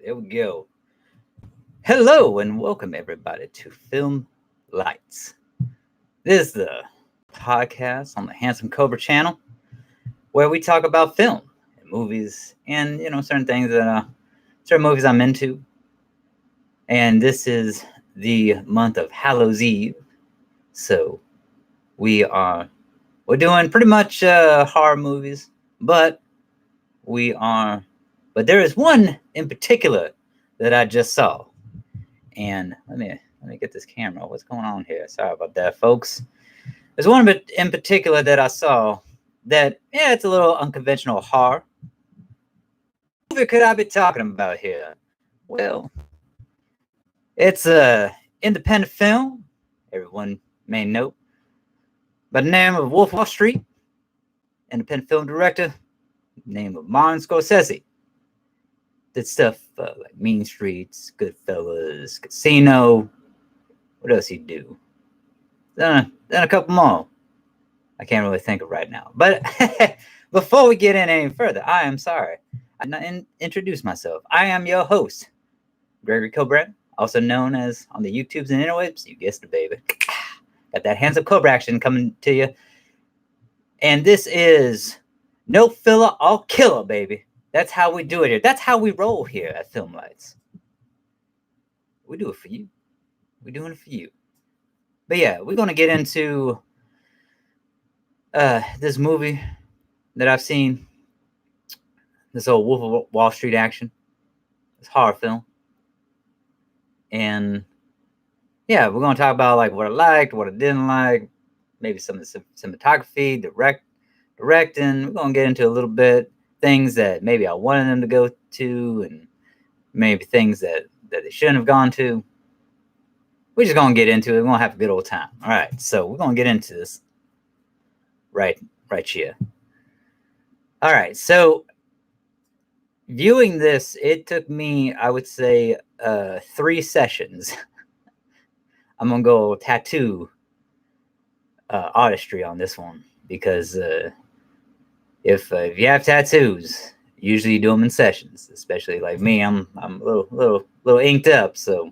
There we go. Hello and welcome everybody to Filmlites. This is the podcast on the Handsome Cobra channel where we talk about film and movies and certain things that certain movies I'm into. And this is the month of Hallows Eve, so we're doing pretty much horror movies, but there is one in particular that I just saw. And let me get this camera. What's going on here? Sorry about that, folks. There's one in particular that I saw that, it's a little unconventional horror. What movie could I be talking about here? Well, it's a independent film, everyone may know, by the name of Wolf Wall Street. Independent film director, name of Martin Scorsese. Did stuff like Mean Streets, Goodfellas, Casino. What else he do? Done a couple more. I can't really think of right now. But before we get in any further, I am sorry. I did not introduce myself. I am your host, Gregory Cobra, also known as on the YouTubes and interwebs. You guessed it, baby. Got that handsome Cobra action coming to you. And this is no filler, all killer, baby. That's how we do it here. That's how we roll here at Filmlites. We do it for you. We're doing it for you. But yeah, we're going to get into this movie that I've seen. This old Wolf of Wall Street action. This horror film. And yeah, we're going to talk about like what I liked, what I didn't like. Maybe some of the cinematography, directing. We're going to get into a little bit. Things that maybe I wanted them to go to, and maybe things that they shouldn't have gone to. We're just going to get into it. We're going to have a good old time. All right, so we're going to get into this right here. All right, so viewing this, it took me, I would say, 3 sessions. I'm going to go tattoo artistry on this one because if you have tattoos, usually you do them in sessions. Especially like me, I'm a little inked up. So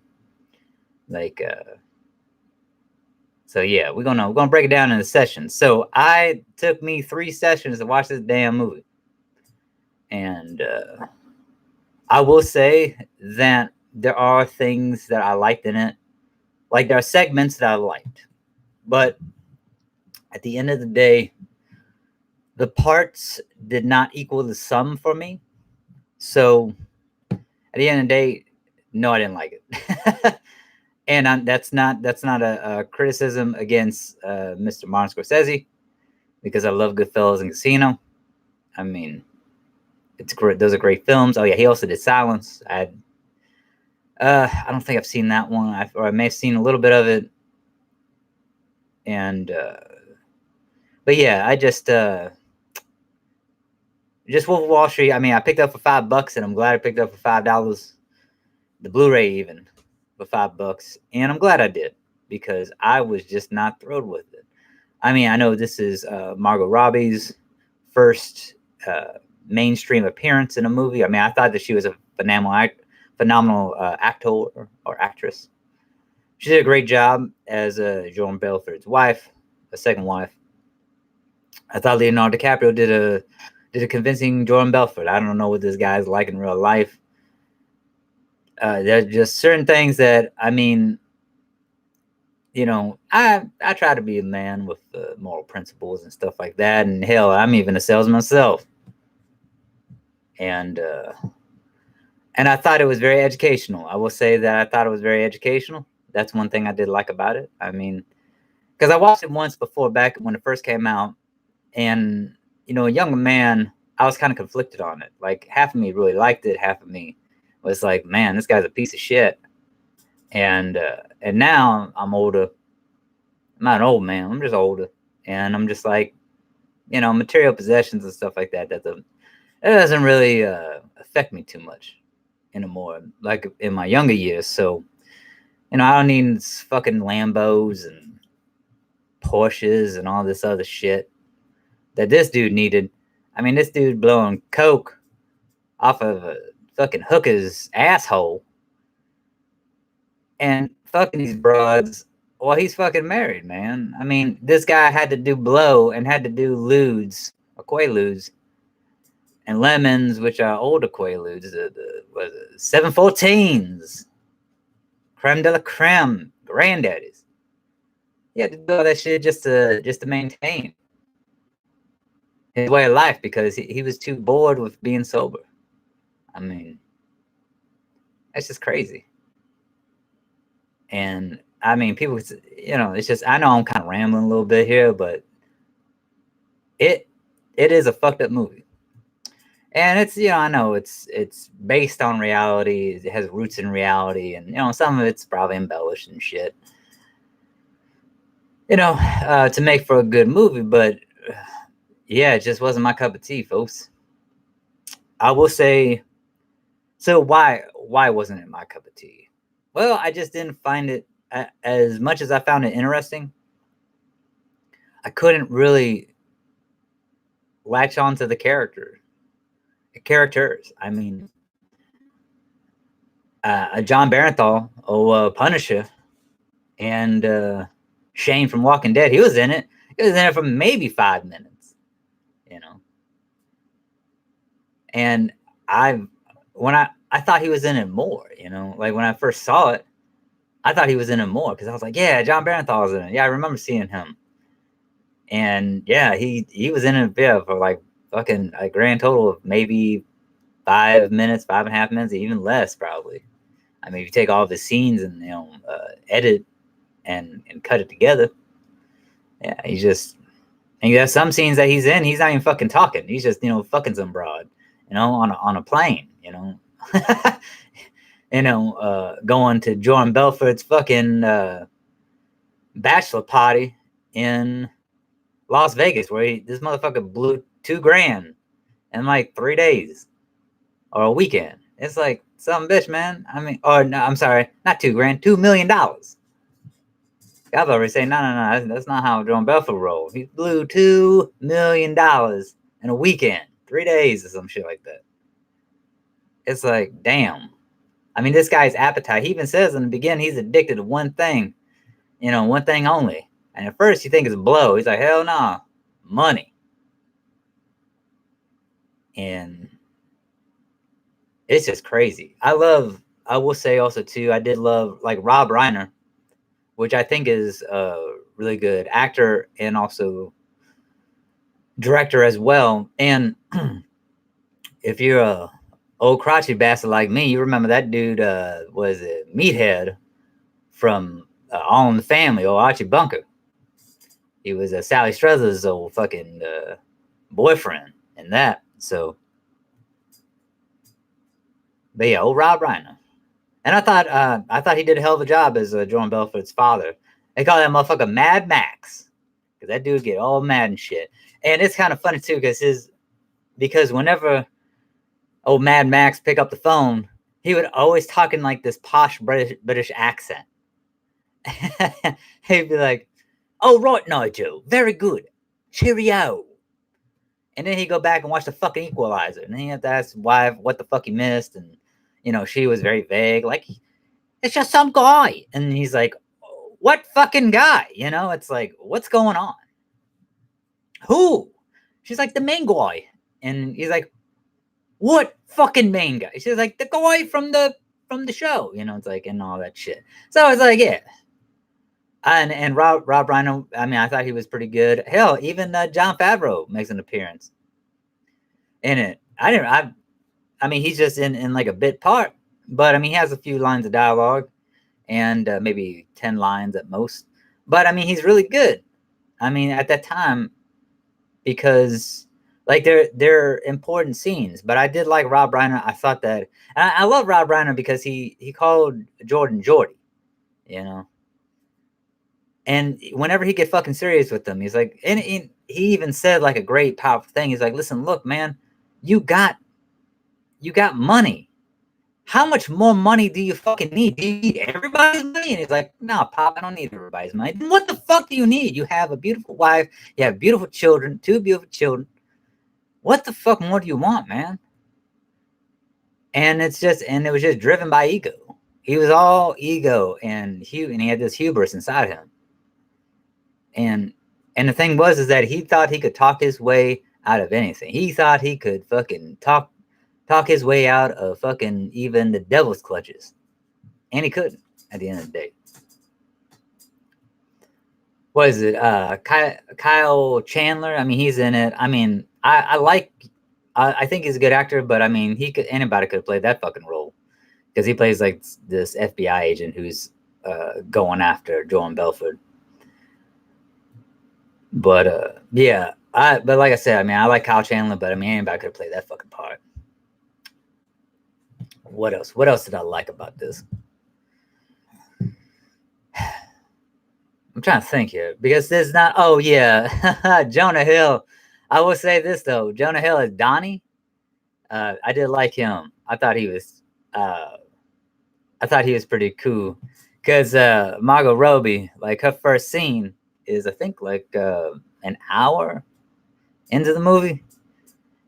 so yeah, we're gonna break it down into sessions. So I took me 3 sessions to watch this damn movie, and I will say that there are things that I liked in it. Like there are segments that I liked, but at the end of the day, the parts did not equal the sum for me. So at the end of the day, no, I didn't like it. And that's not a criticism against Mr. Martin Scorsese, because I love Goodfellas and Casino. I mean, it's great. Those are great films. Oh yeah, he also did Silence. I don't think I've seen that one, or I may have seen a little bit of it. And but yeah, I just Wolf of Wall Street. I mean, I picked up for $5, and I'm glad I picked up for $5. The Blu-ray even for $5, and I'm glad I did, because I was just not thrilled with it. I mean, I know this is Margot Robbie's first mainstream appearance in a movie. I mean, I thought that she was a phenomenal actor or actress. She did a great job as Jordan Belfort's wife, a second wife. I thought Leonardo DiCaprio did a convincing Jordan Belfort. I don't know what this guy's like in real life. There's just certain things that, I mean, I try to be a man with moral principles and stuff like that. And hell, I'm even a salesman myself. And I thought it was very educational. I will say that I thought it was very educational. That's one thing I did like about it. I mean, because I watched it once before, back when it first came out. And, a younger man, I was kind of conflicted on it. Like, half of me really liked it. Half of me was like, man, this guy's a piece of shit. And now I'm older. I'm not an old man. I'm just older. And I'm just like, material possessions and stuff like that. That doesn't really affect me too much anymore, like in my younger years. So, I don't need fucking Lambos and Porsches and all this other shit that this dude needed. I mean, this dude blowing coke off of a fucking hooker's asshole and fucking these broads while he's fucking married, man. I mean, this guy had to do blow and had to do lewds, or quaaludes, and lemons, which are older quaaludes, was it 714s, creme de la creme, granddaddies. He had to do all that shit just to maintain his way of life because he was too bored with being sober. I mean, that's just crazy. And I mean, people, it's just, I know I'm kind of rambling a little bit here, but it is a fucked up movie. And it's, I know it's based on reality. It has roots in reality, and some of it's probably embellished and shit. To make for a good movie, but yeah, it just wasn't my cup of tea, folks. I will say, so why wasn't it my cup of tea? Well, I just didn't find it, as much as I found it interesting, I couldn't really latch on to the characters. I mean, John Barenthal, Punisher, and Shane from Walking Dead, he was in it. He was in it for maybe 5 minutes, And I thought he was in it more, like when I first saw it, I thought he was in it more because I was like, yeah, John Barenthal was in it. Yeah, I remember seeing him. And yeah, he was in it for like fucking a grand total of maybe 5 minutes, 5.5 minutes, even less probably. I mean, if you take all the scenes and edit and cut it together, yeah, and there's some scenes that he's in, he's not even fucking talking. He's just fucking some broad, on a plane, going to Jordan Belfort's fucking bachelor party in Las Vegas, where this motherfucker blew $2,000 in like 3 days or a weekend. It's like some bitch, man. I mean, or no, I'm sorry, not $2,000, $2 million. I've already said no. That's not how Jordan Belfort rolled. He blew $2 million in a weekend, 3 days or some shit like that. It's like, damn. I mean, this guy's appetite. He even says in the beginning he's addicted to one thing, one thing only. And at first you think it's blow. He's like, hell no, money. And it's just crazy. I will say also too, I did love like Rob Reiner, which I think is a really good actor and also director as well. And if you're a old crotchety bastard like me, you remember that dude, was it Meathead from All in the Family, or Archie Bunker. He was Sally Struthers' old fucking boyfriend in that. So, but yeah, old Rob Reiner. And I thought he did a hell of a job as Jordan Belfort's father. They call that motherfucker Mad Max, because that dude get all mad and shit. And it's kind of funny too, because whenever old Mad Max pick up the phone, he would always talk in like this posh British accent. He'd be like, "Oh right, Nigel, very good, cheerio." And then he'd go back and watch the fucking Equalizer, and then he had to ask wife what the fuck he missed, and she was very vague, like, it's just some guy, and he's like, what fucking guy? It's like, what's going on? Who? She's like, the main guy, and he's like, what fucking main guy? She's like, the guy from the show, it's like, and all that shit. So it's like, yeah. And Rob Reiner, I mean, I thought he was pretty good. Hell, even Jon Favreau makes an appearance in it. I mean, he's just in like a bit part, but I mean, he has a few lines of dialogue and maybe 10 lines at most. But I mean, he's really good. I mean, at that time, because like they're important scenes. But I did like Rob Reiner. I thought that I love Rob Reiner because he called Jordan Jordy, And whenever he get fucking serious with them, he's like, and he even said like a great powerful thing. He's like, listen, look, man, you got money. How much more money do you fucking need? Do you need everybody's money? And he's like, no, Pop, I don't need everybody's money. Then what the fuck do you need? You have a beautiful wife. You have beautiful children, 2 beautiful children. What the fuck more do you want, man? and it was just driven by ego. He was all ego, and he had this hubris inside him. And the thing was is that he thought he could talk his way out of anything. He thought he could fucking talk his way out of fucking even the devil's clutches, and he couldn't. At the end of the day, what is it? Kyle Chandler. I mean, he's in it. I mean, I think he's a good actor, but I mean, anybody could have played that fucking role because he plays like this FBI agent who's going after Jordan Belfort. But yeah, but like I said, I mean, I like Kyle Chandler, but I mean, anybody could have played that fucking part. What else? What else did I like about this? I'm trying to think here because there's not. Oh yeah, Jonah Hill. I will say this though, Jonah Hill is Donnie. I did like him. I thought he was pretty cool because Margot Robbie, like her first scene is I think like an hour into the movie,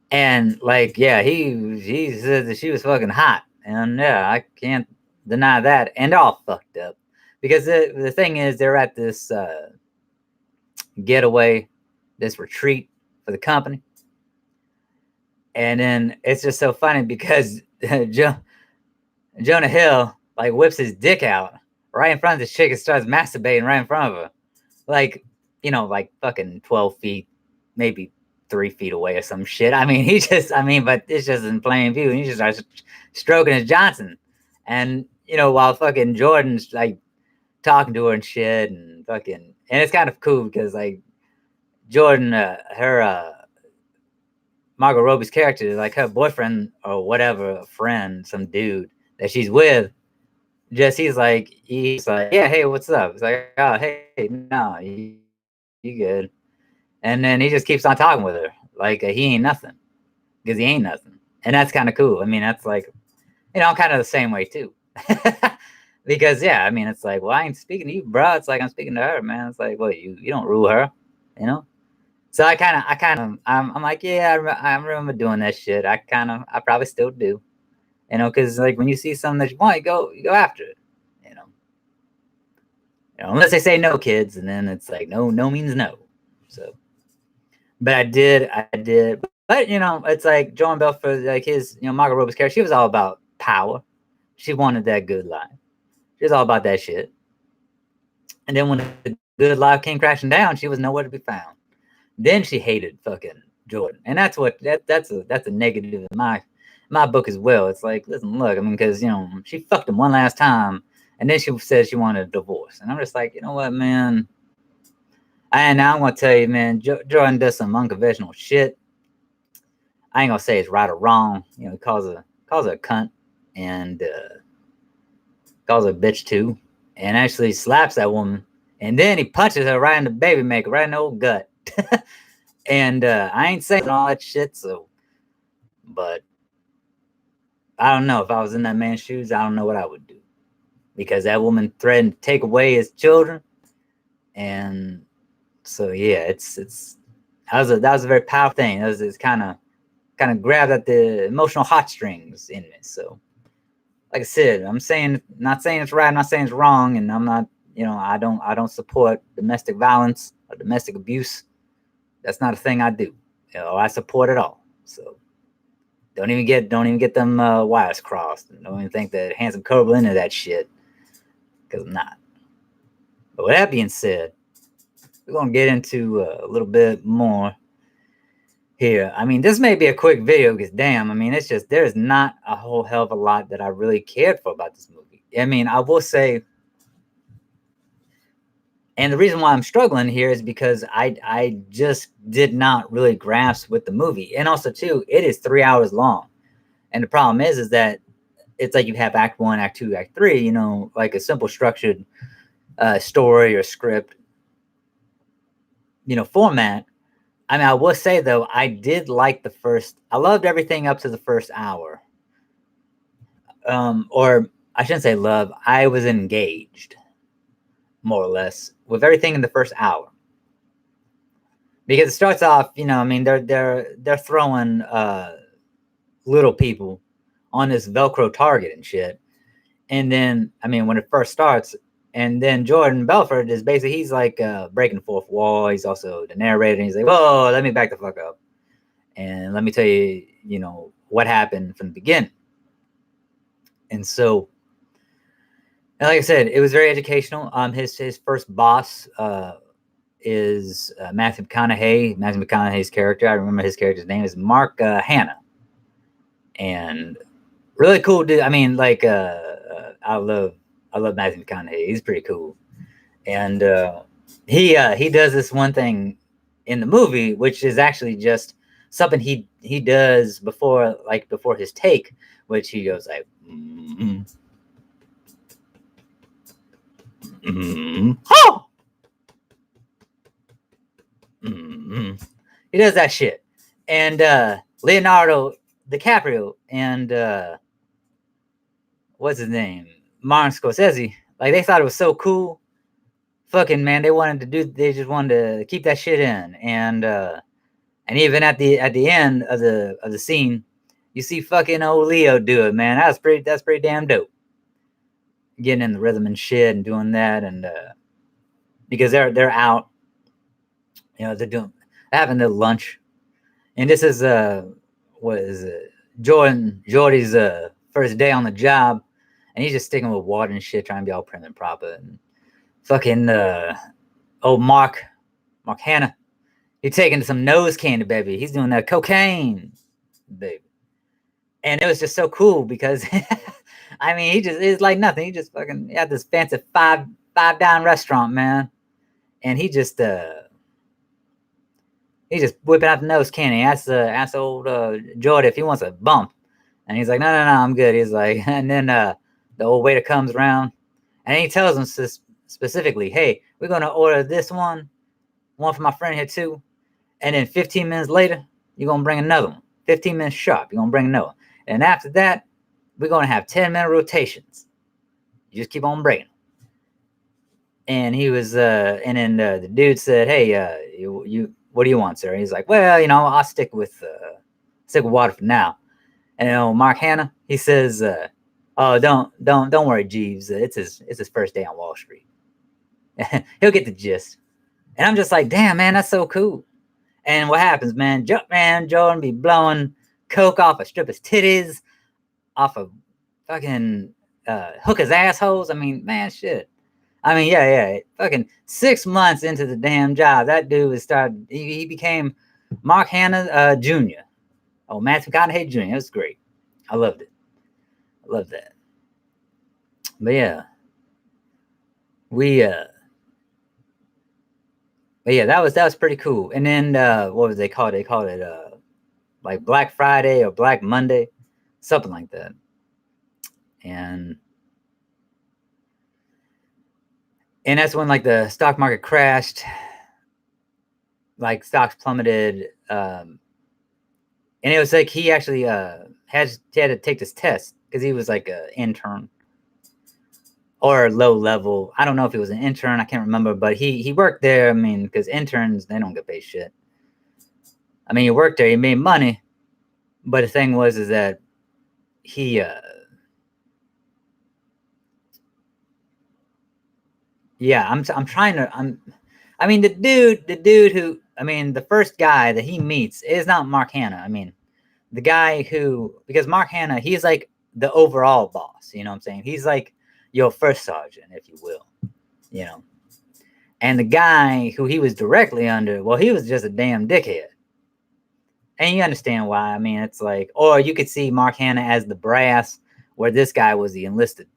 and like yeah, he said that she was fucking hot, and yeah, I can't deny that, and they're all fucked up because the thing is they're at this getaway, this retreat for the company, and then it's just so funny because Jonah Hill like whips his dick out right in front of this chick and starts masturbating right in front of her, like like fucking 12 feet, maybe 3 feet away or some shit. I mean, but it's just in plain view, and he just starts stroking his Johnson, and while fucking Jordan's like talking to her and shit, and fucking, and it's kind of cool because like Jordan, Margot Robbie's character, like her boyfriend or whatever, friend, some dude that she's with, he's like, yeah, hey, what's up? It's like, oh, hey, no, you good. And then he just keeps on talking with her like he ain't nothing because he ain't nothing. And that's kind of cool. I mean, that's like, I'm kind of the same way too. Because, yeah, I mean, it's like, well, I ain't speaking to you, bro. It's like I'm speaking to her, man. It's like, well, you don't rule her, So I'm like, yeah, I remember doing that shit. I probably still do, because like when you see something that you want, you go after it, unless they say no, kids, and then it's like no means no. So, but I did, but it's like Jordan Belfort, like his, Margot Robbie's character, she was all about power. She wanted that good life. She was all about that shit. And then when the good life came crashing down, she was nowhere to be found. Then she hated fucking Jordan, and that's a negative in my book as well. It's like, listen, look, I mean, because she fucked him one last time, and then she said she wanted a divorce, and I'm just like, you know what, man. And now I'm gonna tell you, man, Jordan does some unconventional shit. I ain't gonna say it's right or wrong. He calls her a cunt, and calls her a bitch too, and actually slaps that woman, and then he punches her right in the baby maker, right in the old gut. And I ain't saying all that shit, so, but I don't know if I was in that man's shoes. I don't know what I would do, because that woman threatened to take away his children, and so yeah, that was a very powerful thing. It's kind of grabbed at the emotional heartstrings in me. So, like I said, not saying it's right, I'm not saying it's wrong, and I'm not, I don't support domestic violence or domestic abuse. That's not a thing I do. I support it all. So don't even get them wires crossed. And don't even think that Handsome Cobra into that shit, because I'm not. But with that being said, we're gonna get into a little bit more here. I mean, this may be a quick video because damn, I mean, it's just there's not a whole hell of a lot that I really cared for about this movie. I mean, I will say, and the reason why I'm struggling here is because I just did not really grasp with the movie. And also too, it is 3 hours long. And the problem is that it's like you have act 1, act 2, act 3, like a simple structured story or script, format. I mean, I will say though, I did like I loved everything up to the first hour. Or I shouldn't say love, I was engaged, more or less, with everything in the first hour. Because it starts off, I mean, they're throwing little people on this Velcro target and shit. And then, I mean, when it first starts, and then Jordan Belfort is basically, he's like breaking the fourth wall. He's also the narrator. And he's like, whoa, let me back the fuck up. And let me tell you, you know, what happened from the beginning. And so, like I said, it was very educational. His first boss is Matthew McConaughey. Matthew McConaughey's character, I remember his character's name is Mark Hanna. And really cool dude. I mean, like, I love Matthew McConaughey. He's pretty cool. And he does this one thing in the movie, which is actually just something he does before his take, which he goes like, oh! He does that shit. And Leonardo DiCaprio and what's his name? Martin Scorsese, like, they thought it was so cool. Fucking man, they just wanted to keep that shit in. And even at the end of the scene, you see fucking old Leo do it, man. That's pretty damn dope. Getting in the rhythm and shit and doing that, and because they're out, you know, they're having their lunch. And this is what is it? Jordy's first day on the job, and he's just sticking with water and shit, trying to be all prim and proper. And fucking old Mark Hanna, he's taking some nose candy, baby. He's doing that cocaine, baby. And it was just so cool because I mean, it's like nothing. He just fucking had this fancy five dime restaurant, man, and he just whipping out the nose candy. Asked old Jordy if he wants a bump, and he's like, no, I'm good. He's like, and then the old waiter comes around, and he tells him specifically, hey, we're gonna order this one for my friend here too, and then 15 minutes later, you're gonna bring another one. 15 minutes sharp, you're gonna bring another one, and after that, we're gonna have 10-minute rotations. You just keep on bringing. And he was, and then the dude said, hey, you what do you want, sir? And he's like, well, you know, I'll stick with water for now. And you know, Mark Hanna, he says, oh, don't worry, Jeeves. It's his first day on Wall Street. He'll get the gist. And I'm just like, damn, man, that's so cool. And what happens, man? Jordan be blowing coke off a stripper's titties, off of fucking hookers' assholes. I mean, man, shit. I mean, yeah. Fucking 6 months into the damn job, that dude was he became Mark Hanna Jr. Oh, Matthew McConaughey Jr. It was great. I loved it. I love that. But yeah, but yeah, that was pretty cool. And then what was they called? They called it like Black Friday or Black Monday, something like that. And that's when like the stock market crashed, like stocks plummeted, and it was like he actually had to take this test because he was like an intern or low level. I don't know if he was an intern. I can't remember, but he worked there. I mean, because interns, they don't get paid shit. I mean, he worked there. He made money, but the thing is that he yeah, I mean, the dude who, I mean, the first guy that he meets is not Mark Hanna. I mean, the guy who, because Mark Hanna, he's like the overall boss, you know what I'm saying? He's like your first sergeant, if you will, you know. And the guy who he was directly under, well, he was just a damn dickhead. And you understand why. I mean, it's like, or you could see Mark Hanna as the brass, where this guy was the enlisted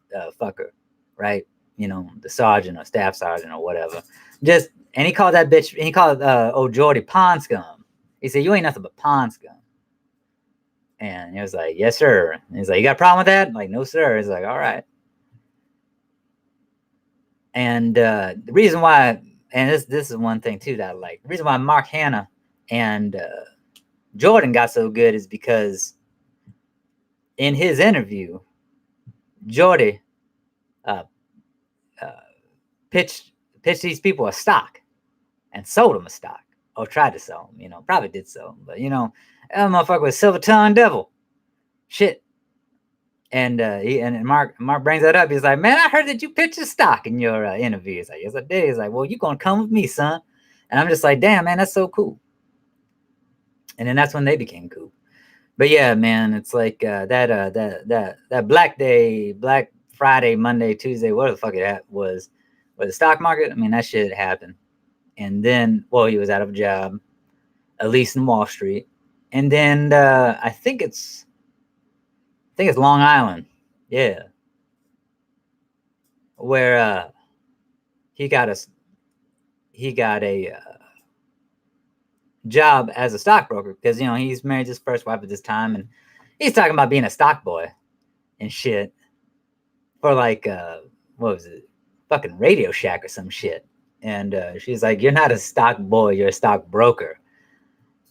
fucker, right? You know, the sergeant or staff sergeant or whatever. And he called that bitch, he called old Jordy pond scum. He said, you ain't nothing but pond scum. And he was like, yes, sir. And he's like, you got a problem with that? I'm like, no, sir. He's like, all right. And the reason why, and this is one thing too that I like, the reason why Mark Hanna and Jordan got so good is because in his interview, Jordy pitched these people a stock and sold them a stock, or tried to sell them, you know, probably did sell them, but you know, that motherfucker was silver tongue devil. Shit. And Mark brings that up. He's like, man, I heard that you pitched a stock in your interview. He's like, yes, I did. He's like, well, you gonna come with me, son? And I'm just like, damn, man, that's so cool. And then that's when they became cool. But yeah, man, it's like that Black Day, Black Friday, Monday, Tuesday, whatever the fuck it was the stock market. I mean, that shit happened. And then, well, he was out of a job, at least in Wall Street. And then I think it's Long Island, yeah, where he got a job as a stockbroker because he's married his first wife at this time, and he's talking about being a stock boy and shit for like what was it, fucking Radio Shack or some shit. And she's like, "You're not a stock boy, you're a stock broker."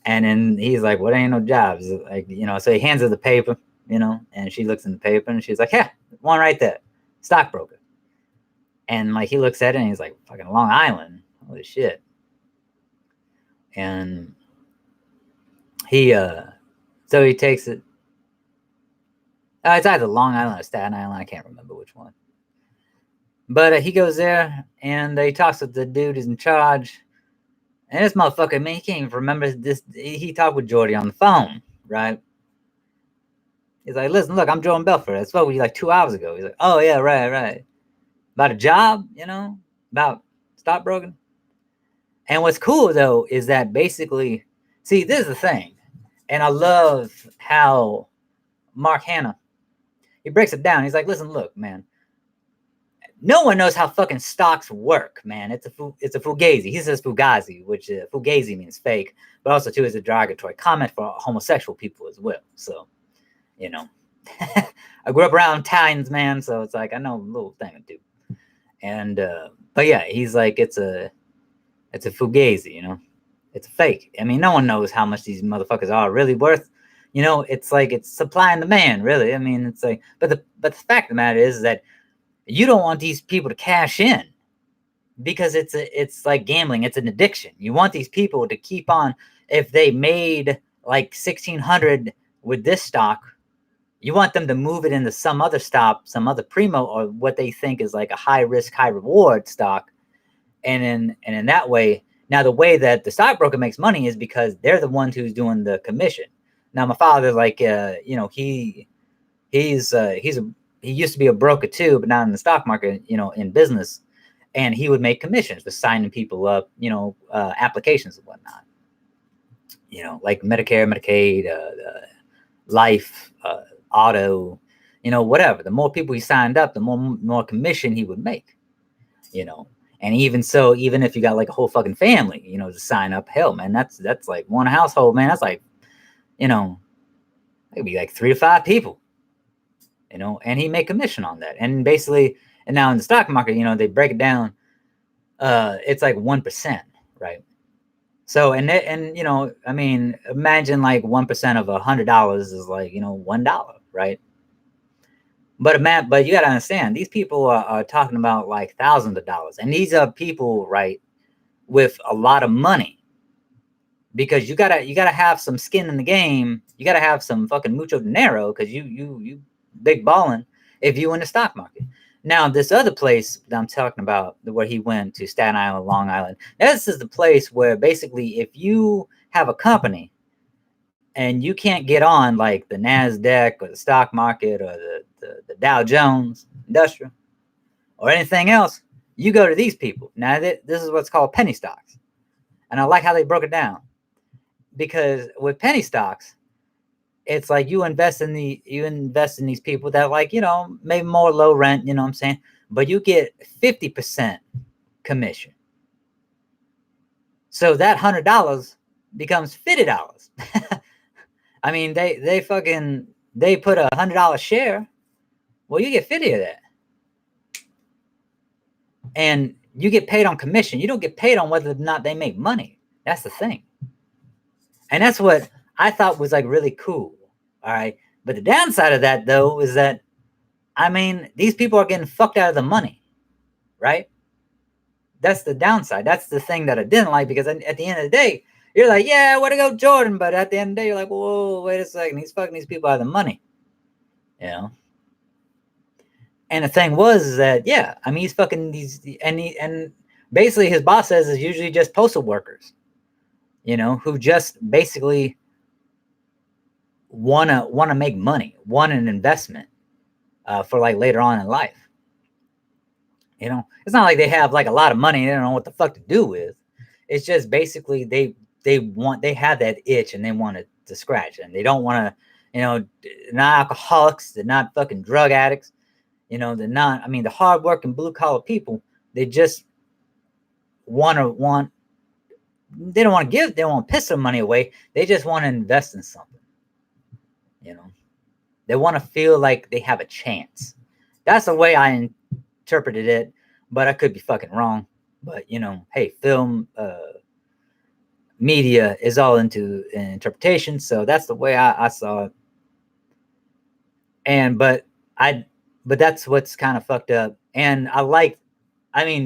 And then he's like, "What, ain't no jobs?" Like, so he hands her the paper, and she looks in the paper and she's like, "Yeah, one right there, stockbroker." And like he looks at it and he's like, "Fucking Long Island, holy shit." And he so he takes it. It's either Long Island or Staten Island, I can't remember which one. But he goes there and he talks with the dude who's in charge. And this motherfucker, man, he can't even remember this. He talked with Jordy on the phone, right? He's like, "Listen, look, I'm Jordan Belfort. I spoke with you like 2 hours ago." He's like, "Oh, yeah, right. About a job, about stockbroking." And what's cool, though, is that basically, see, this is the thing. And I love how Mark Hanna, he breaks it down. He's like, "Listen, look, man. No one knows how fucking stocks work, man. It's a fugazi." He says fugazi, which fugazi means fake, but also too is a derogatory comment for homosexual people as well. So, I grew up around Italians, man, so it's like I know a little thing or two. And but yeah, he's like, it's a fugazi, it's a fake. I mean, no one knows how much these motherfuckers are really worth. It's like it's supply and demand, really. I mean, it's like, but the fact of the matter is that you don't want these people to cash in because it's like gambling. It's an addiction. You want these people to keep on. If they made like 1,600 with this stock, you want them to move it into some other stock, some other primo, or what they think is like a high risk, high reward stock. And in that way, now the way that the stockbroker makes money is because they're the ones who's doing the commission. Now my father, like, he used to be a broker too, but not in the stock market, in business. And he would make commissions for signing people up, applications and whatnot, like Medicare, Medicaid, life, auto, whatever. The more people he signed up, the more commission he would make, And even so, even if you got like a whole fucking family, to sign up, hell, man, that's like one household, man. That's like, it could be like 3 to 5 people. And he make commission on that. And basically, and now in the stock market, they break it down. It's like 1%, right? So, I mean, imagine like 1% of $100 is like, $1, right? But you gotta understand, these people are talking about like thousands of dollars, and these are people, right, with a lot of money. Because you gotta have some skin in the game. You gotta have some fucking mucho dinero because you big balling if you in the stock market. Now, this other place that I'm talking about, where he went to, Staten Island, Long Island, this is the place where basically if you have a company and you can't get on like the NASDAQ or the stock market or the Dow Jones Industrial or anything else, you go to these people. Now, this is what's called penny stocks. And I like how they broke it down. Because with penny stocks, it's like you invest in these people that, like, maybe more low rent, what I'm saying? But you get 50% commission. So that $100 becomes $50. I mean, they put a $100 share. Well, you get 50 of that. And you get paid on commission. You don't get paid on whether or not they make money. That's the thing. And that's what I thought was like really cool. All right. But the downside of that, though, is that, I mean, these people are getting fucked out of the money. Right. That's the downside. That's the thing that I didn't like, because at the end of the day, you're like, yeah, way to go, Jordan. But at the end of the day, you're like, whoa, wait a second. He's fucking these people out of the money. And the thing was is that, yeah, I mean, he's fucking these, and basically his boss says is usually just postal workers, who just basically wanna make money, want an investment for like later on in life. It's not like they have like a lot of money and they don't know what the fuck to do with. It's just basically they have that itch and they want to scratch it. And they don't want to, they're not alcoholics, they're not fucking drug addicts, they're not. I mean, the hardworking blue collar people, they just want. They don't want to give. They don't want to piss their money away. They just want to invest in something. They want to feel like they have a chance. That's the way I interpreted it, but I could be fucking wrong. But hey, film media is all into interpretation, so that's the way I saw it. But that's what's kind of fucked up. And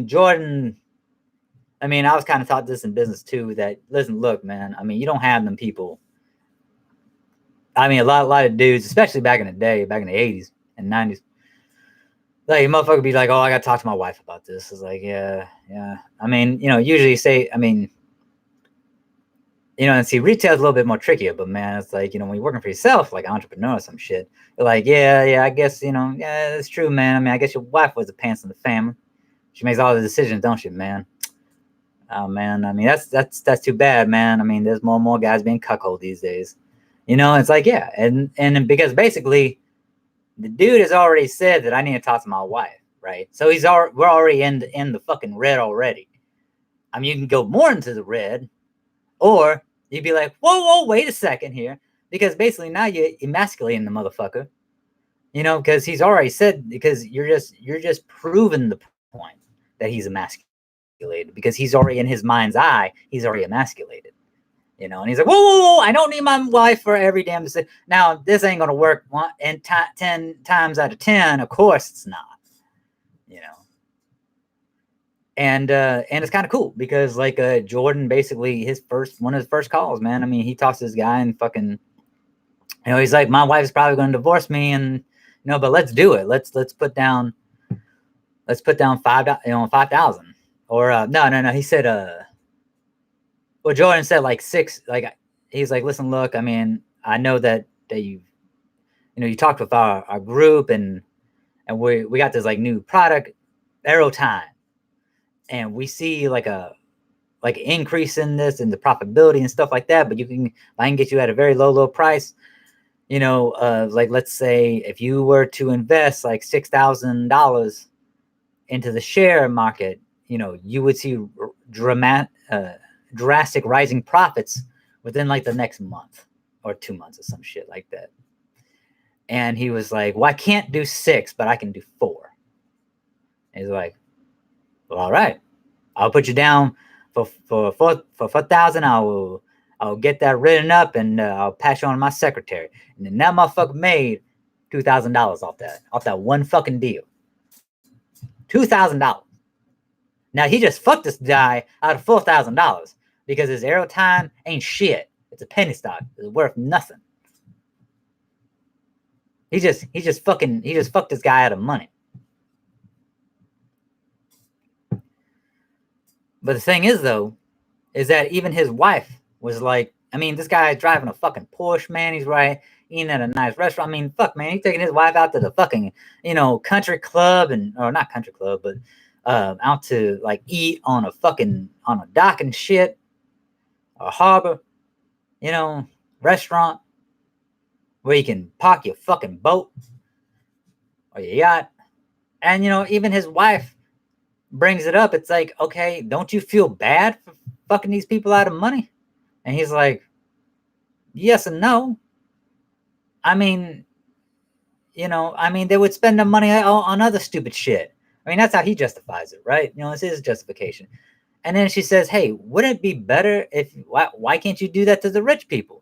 Jordan. I was kind of taught this in business too. That listen, look, man. You don't have them people. A lot of dudes, especially back in the day, back in the 80s and 90s, like, motherfucker be like, oh, I got to talk to my wife about this. It's like, yeah. Usually say, and see, retail's a little bit more trickier, but man, it's like, when you're working for yourself, like entrepreneur or some shit, you're like, yeah, I guess, yeah, that's true, man. I guess your wife was the pants in the family. She makes all the decisions, don't she, man? Oh, man. That's too bad, man. There's more and more guys being cuckolded these days. It's like, yeah. And because basically the dude has already said that I need to talk to my wife, right? So we're already in the fucking red already. You can go more into the red, or you'd be like, whoa, wait a second here. Because basically now you're emasculating the motherfucker, because he's already said, because you're just proving the point that he's emasculated, because he's already, in his mind's eye, he's already emasculated. And he's like, whoa, I don't need my wife for every damn decision. Now, this ain't going to work 10 times out of 10. Of course it's not, And it's kind of cool because, like, Jordan, basically one of his first calls, man. He talks to this guy and fucking, he's like, my wife's probably going to divorce me, and but let's do it. Let's put down 5,000, or no. He said, well, Jordan said like 6. Like, he's like, listen, look, I know that you talked with our group, and we got this like new product, Aerotime, and we see like increase in this and the profitability and stuff like that. But I can get you at a very low price. Like, let's say if you were to invest like $6,000 into the share market, you would see drastic rising profits within like the next month or 2 months or some shit like that. And he was like, well, I can't do 6, but I can do 4. And he's like, well, all right, I'll put you down for 4,000. I'll get that written up, and I'll pass you on to my secretary. And then that motherfucker made $2,000 off that one fucking deal. $2,000. Now, he just fucked this guy out of $4,000 because his Aerotime ain't shit. It's a penny stock. It's worth nothing. He just fucked this guy out of money. But the thing is, though, is that even his wife was like, this guy is driving a fucking Porsche, man. He's right, eating at a nice restaurant. Fuck, man. He's taking his wife out to the fucking, country club, or not country club, but out to like eat on a dock and shit, a harbor, restaurant where you can park your fucking boat or your yacht. And even his wife brings it up. It's like, okay, don't you feel bad for fucking these people out of money? And he's like, yes and no. They would spend the money on other stupid shit. That's how he justifies it, right? It's his justification. And then she says, hey, wouldn't it be better why can't you do that to the rich people?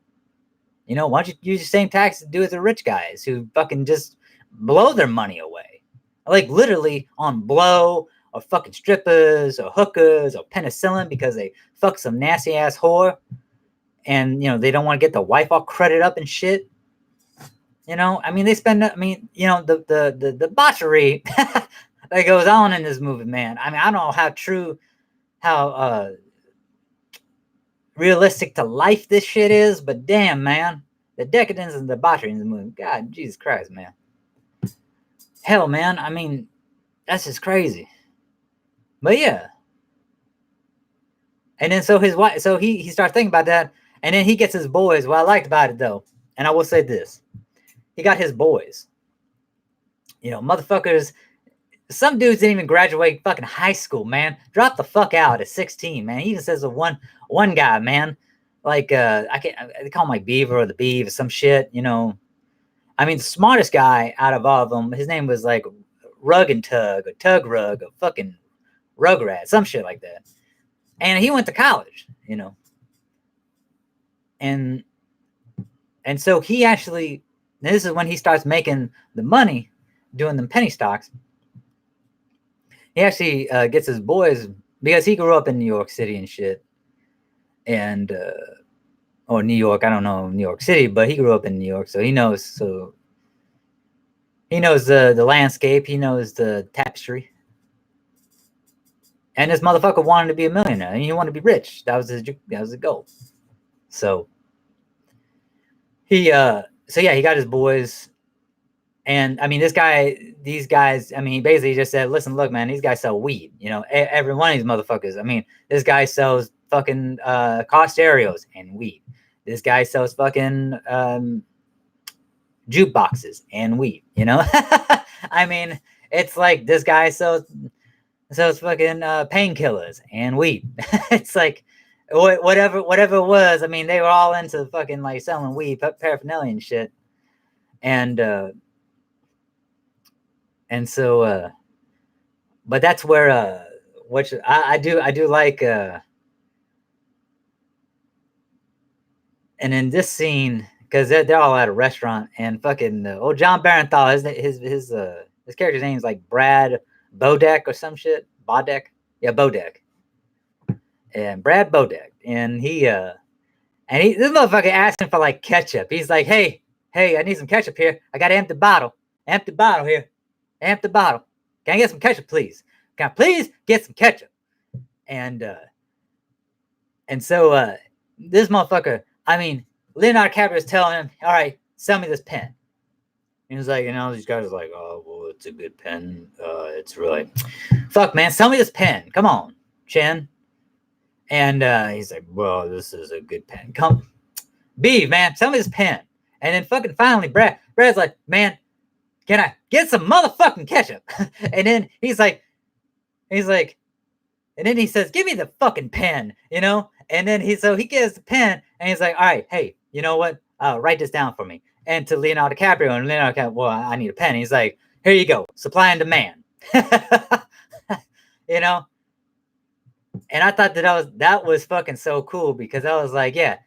Why don't you use the same tax to do with the rich guys who fucking just blow their money away? Like, literally on blow, or fucking strippers, or hookers, or penicillin because they fuck some nasty ass whore, and they don't want to get the wife all crudted up and shit. You know, I mean, they spend. I mean, you know, the debauchery that goes on in this movie, man. I mean, I don't know how true, how realistic to life this shit is, but damn, man, the decadence and debauchery in the movie. God, Jesus Christ, man. Hell, man. I mean, that's just crazy. But yeah. And then so his wife, so he starts thinking about that, and then he gets his boys. What I liked about it though, and I will say this, he got his boys. You know, motherfuckers. Some dudes didn't even graduate fucking high school, man. Drop the fuck out at 16, man. He even says the one guy, man. Like I can't, they call him like Beaver or the Beav or some shit. You know, I mean, the smartest guy out of all of them, his name was like Rug and Tug or Tug Rug or fucking Rugrat, some shit like that. And he went to college, you know. And so he actually, this is when he starts making the money doing them penny stocks. He actually gets his boys, because he grew up in New York City and shit, and or New York, I don't know New York City, but he grew up in New York, so he knows. So he knows the landscape, he knows the tapestry, and this motherfucker wanted to be a millionaire, and he wanted to be rich. That was the goal. So he so yeah, he got his boys. And I mean, these guys, I mean, he basically just said, listen, look, man, these guys sell weed. You know, every one of these motherfuckers. I mean, this guy sells fucking car stereos and weed. This guy sells fucking jukeboxes and weed, you know? I mean, it's like this guy sells fucking painkillers and weed. It's like whatever it was. I mean, they were all into fucking like selling weed, paraphernalia and shit. And so but that's where which I do like and in this scene, because they're all at a restaurant, and fucking old John Barenthal, his character's name is like Brad Bodek or some shit. Bodek? Yeah, Bodek. And Brad Bodek. And this motherfucker asking for like ketchup. He's like, hey, I need some ketchup here. I got an empty bottle. Empty bottle here. Empty bottle. Can I get some ketchup, please? Can I please get some ketchup? And so this motherfucker, I mean, Leonardo DiCaprio is telling him, all right, sell me this pen. And he's like, you know, these guys are like, oh, well, it's a good pen. It's really, fuck, man, sell me this pen. Come on, Chen. And he's like, well, this is a good pen. Come, Beeve, man, sell me this pen. And then fucking finally, Brad's like, man, can I get some motherfucking ketchup? And then he's like, and then he says, give me the fucking pen, you know? And then he gives the pen, and he's like, all right, hey, you know what? Write this down for me. And to Leonardo DiCaprio, and Leonardo DiCaprio, well, I need a pen. He's like, here you go, supply and demand. You know? And I thought that was fucking so cool, because I was like, yeah,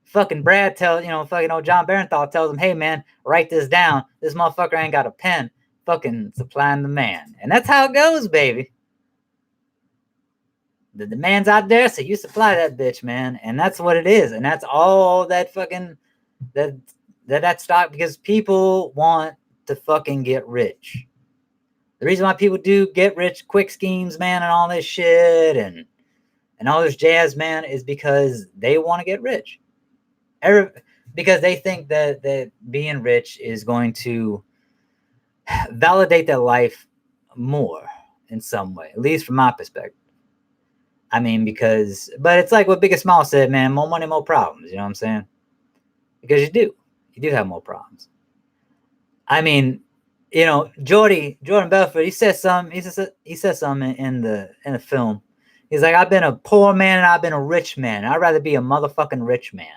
fucking Brad fucking old John Barenthal tells him, hey, man, write this down. This motherfucker ain't got a pen. Fucking supply and demand. And that's how it goes, baby. The demand's out there, so you supply that bitch, man. And that's what it is. And that's all that fucking that stock, because people want to fucking get rich. The reason why people do get rich quick schemes, man, and all this shit and all this jazz, man, is because they want to get rich. Because they think that being rich is going to validate their life more in some way, at least from my perspective. I mean, but it's like what Biggie Small said, man, more money, more problems. You know what I'm saying? Because you do have more problems. I mean, you know, Jordan Belfort, he says something in the film. He's like, I've been a poor man and I've been a rich man. I'd rather be a motherfucking rich man.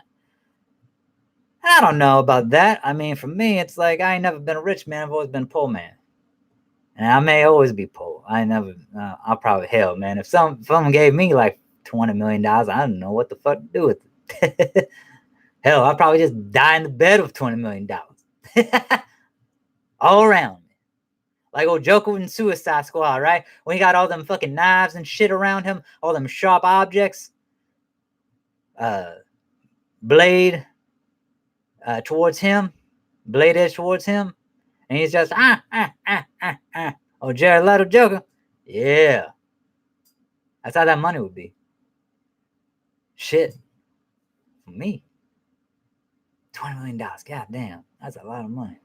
I don't know about that. I mean, for me, it's like I ain't never been a rich man. I've always been a poor man. And I may always be poor. I'll probably, hell, man, if someone gave me like $20 million, I don't know what the fuck to do with it. Hell, I'll probably just die in the bed with $20 million. All around me. Like old Joker in Suicide Squad, right? When he got all them fucking knives and shit around him, all them sharp objects. Blade towards him. blade edge towards him, and he's just oh, Jared Leto Joker. Yeah, that's how that money would be. Shit, for me, $20 million. God damn, that's a lot of money.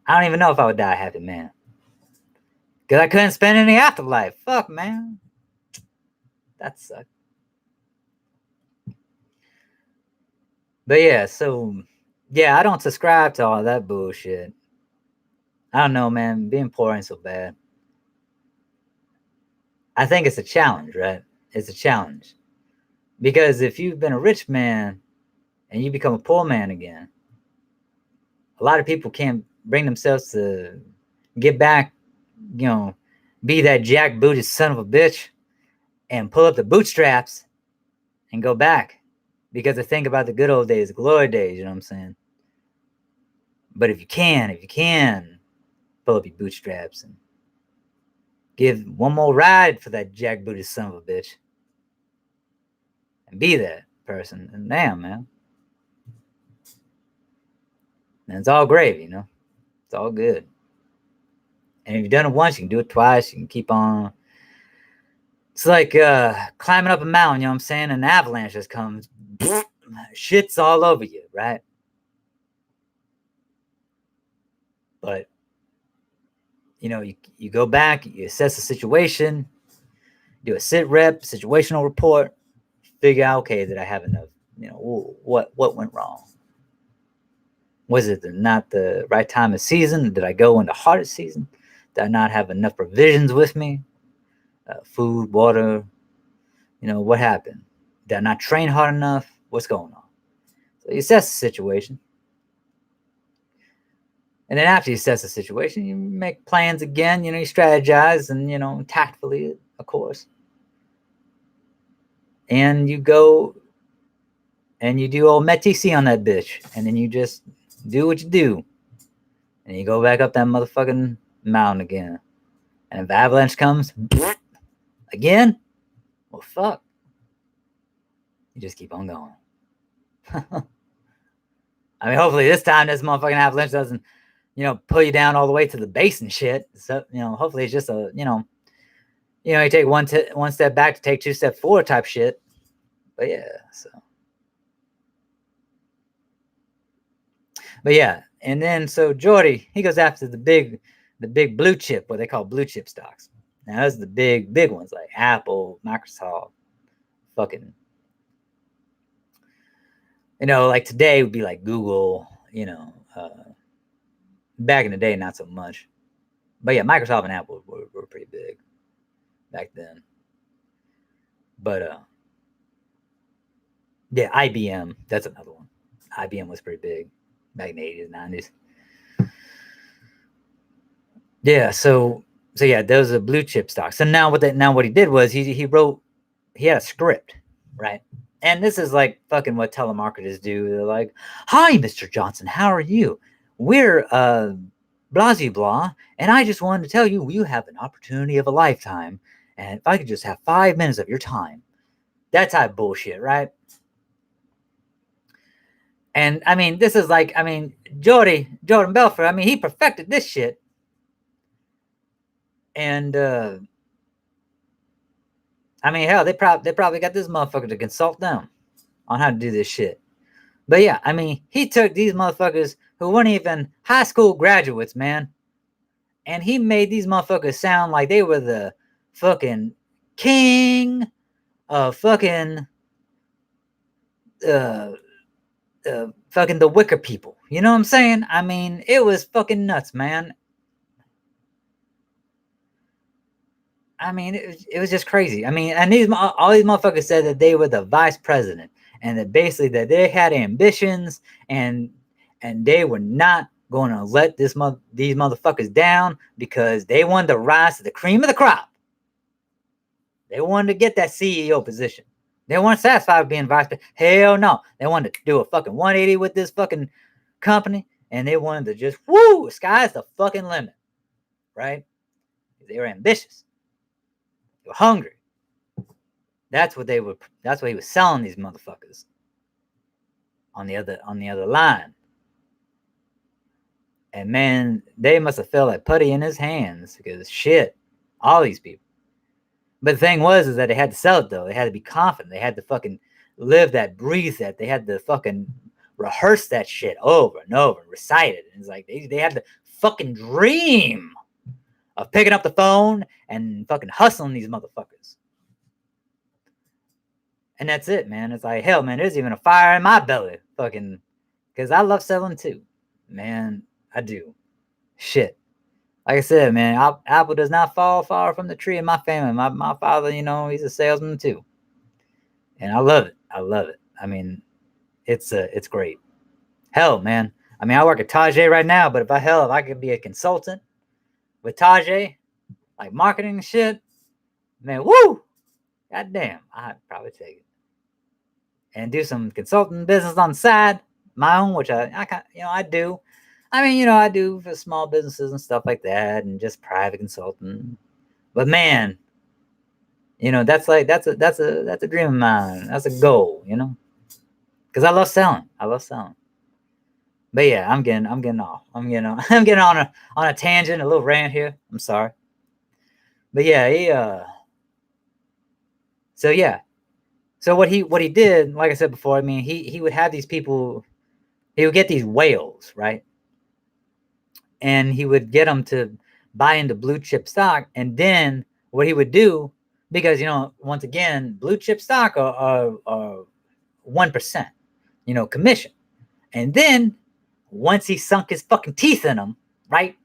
I don't even know if I would die a happy man, because I couldn't spend any afterlife. Fuck, man, that sucked. But yeah, so yeah, I don't subscribe to all that bullshit. I don't know, man. Being poor ain't so bad. I think it's a challenge, right? It's a challenge. Because if you've been a rich man and you become a poor man again, a lot of people can't bring themselves to get back, be that jackbooted son of a bitch and pull up the bootstraps and go back. Because they think about the good old days, the glory days, you know what I'm saying? But if you can pull up your bootstraps and give one more ride for that jackbooted son of a bitch and be that person, and damn, man. And it's all gravy, It's all good. And if you've done it once, you can do it twice. You can keep on. It's like climbing up a mountain, you know what I'm saying? An avalanche just comes. Shit's all over you, right? But, you go back, you assess the situation, do a sit rep, situational report, figure out, okay, did I have enough? What went wrong? Was it not the right time of season? Did I go in the hardest season? Did I not have enough provisions with me? Food, water, what happened? Did I not train hard enough? What's going on? So you assess the situation. And then after you assess the situation, you make plans again, you strategize and, tactfully, of course. And you go and you do old METC on that bitch. And then you just do what you do. And you go back up that motherfucking mountain again. And if the avalanche comes again, well, fuck. You just keep on going. I mean, hopefully this time this motherfucking avalanche doesn't, pull you down all the way to the base and shit. So, hopefully it's just a, you take one step back to take 2 steps forward type shit. But yeah, so. But yeah, and then so Jordy, he goes after the big blue chip, what they call blue chip stocks. Now those are the big ones like Apple, Microsoft, fucking, like today would be like Google, back in the day, not so much. But yeah, Microsoft and Apple were pretty big back then. But yeah, IBM, that's another one. IBM was pretty big back in the 80s, 90s. Yeah, so yeah, those are blue chip stocks. So now what he did was he had a script, right? And this is like fucking what telemarketers do. They're like, "Hi, Mr. Johnson, how are you? We're blah blah, and I just wanted to tell you have an opportunity of a lifetime, and if I could just have 5 minutes of your time." That type of bullshit, right? And I mean, this is like, Jordan Belfort, he perfected this shit. And hell, they probably got this motherfucker to consult them on how to do this shit. But yeah, he took these motherfuckers who weren't even high school graduates, man, and he made these motherfuckers sound like they were the fucking king of fucking fucking the Wicker people. You know what I'm saying? It was fucking nuts, man. It was just crazy. And all these motherfuckers said that they were the vice president, and that basically that they had ambitions, and they were not going to let these motherfuckers down because they wanted to rise to the cream of the crop. They wanted to get that CEO position. They weren't satisfied with being vice president. Hell no. They wanted to do a fucking 180 with this fucking company, and they wanted to just, sky's the fucking limit, right? They were ambitious. They were hungry. That's what he was selling these motherfuckers on the other line. And man, they must have felt like putty in his hands because shit, all these people. But the thing was, is that they had to sell it though. They had to be confident. They had to fucking live that, breathe that. They had to fucking rehearse that shit over and over, recite it. And it's like they had the fucking dream of picking up the phone and fucking hustling these motherfuckers. And that's it, man. It's like, hell, man, there's even a fire in my belly. Fucking, because I love selling too. Man, I do. Shit. Like I said, man, apple does not fall far from the tree in my family. My father, you know, he's a salesman too. And I love it. I love it. I mean, it's great. Hell, man. I mean, I work at Tajay right now, but if I could be a consultant with Tajay, like marketing and shit, man, woo! Goddamn, I'd probably take it. And do some consulting business on the side, my own, which I do. I mean, you know, I do for small businesses and stuff like that, and just private consulting. But man, you know, that's a dream of mine. That's a goal, you know, because I love selling. I love selling. But yeah, I'm getting off. I'm getting on a tangent, a little rant here. I'm sorry. But yeah, so yeah. So what he did, like I said before, I mean, he would have these people, he would get these whales, right? And he would get them to buy into blue chip stock, and then what he would do, because, you know, once again, blue chip stock are 1%, you know, commission. And then once he sunk his fucking teeth in them, right,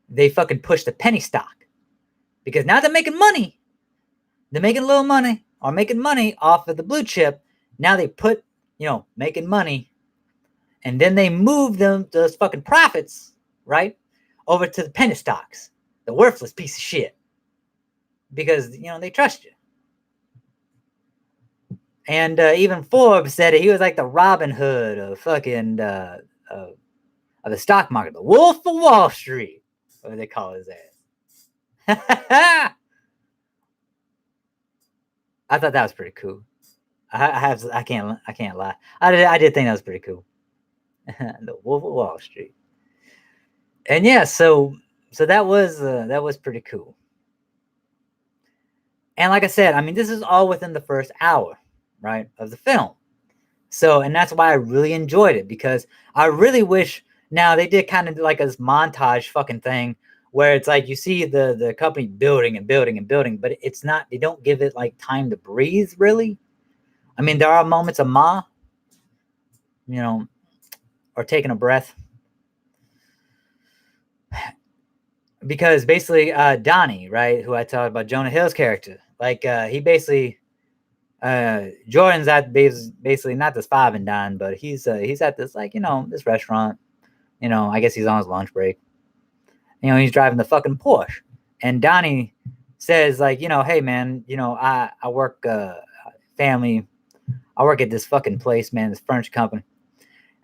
they fucking push the penny stock, because now they're making money. They're making a little money, or making money off of the blue chip. Now they put, you know, making money, and then they move those fucking profits, right, over to the penny stocks, the worthless piece of shit, because, you know, they trust you. And even Forbes said it. He was like the Robin Hood of fucking of the stock market, the Wolf of Wall Street, what do they call his ass? I thought that was pretty cool. I can't lie. I did think that was pretty cool. The Wolf of Wall Street. And yeah, so that was pretty cool. And like I said, I mean, this is all within the first hour, right, of the film. So, and that's why I really enjoyed it, because I really wish, now they did kind of like this montage fucking thing where it's like you see the company building and building and building, but it's not, they don't give it like time to breathe, really. I mean, there are moments of you know, or taking a breath. Because basically, Donnie, right, who I talked about, Jonah Hill's character, like he basically, Jordan's at basically not this five and dine, but he's at this, like, you know, this restaurant, you know, I guess he's on his lunch break. You know, he's driving the fucking Porsche, and Donnie says, like, you know, hey man, you know, I work family, I work at this fucking place, man, this furniture company.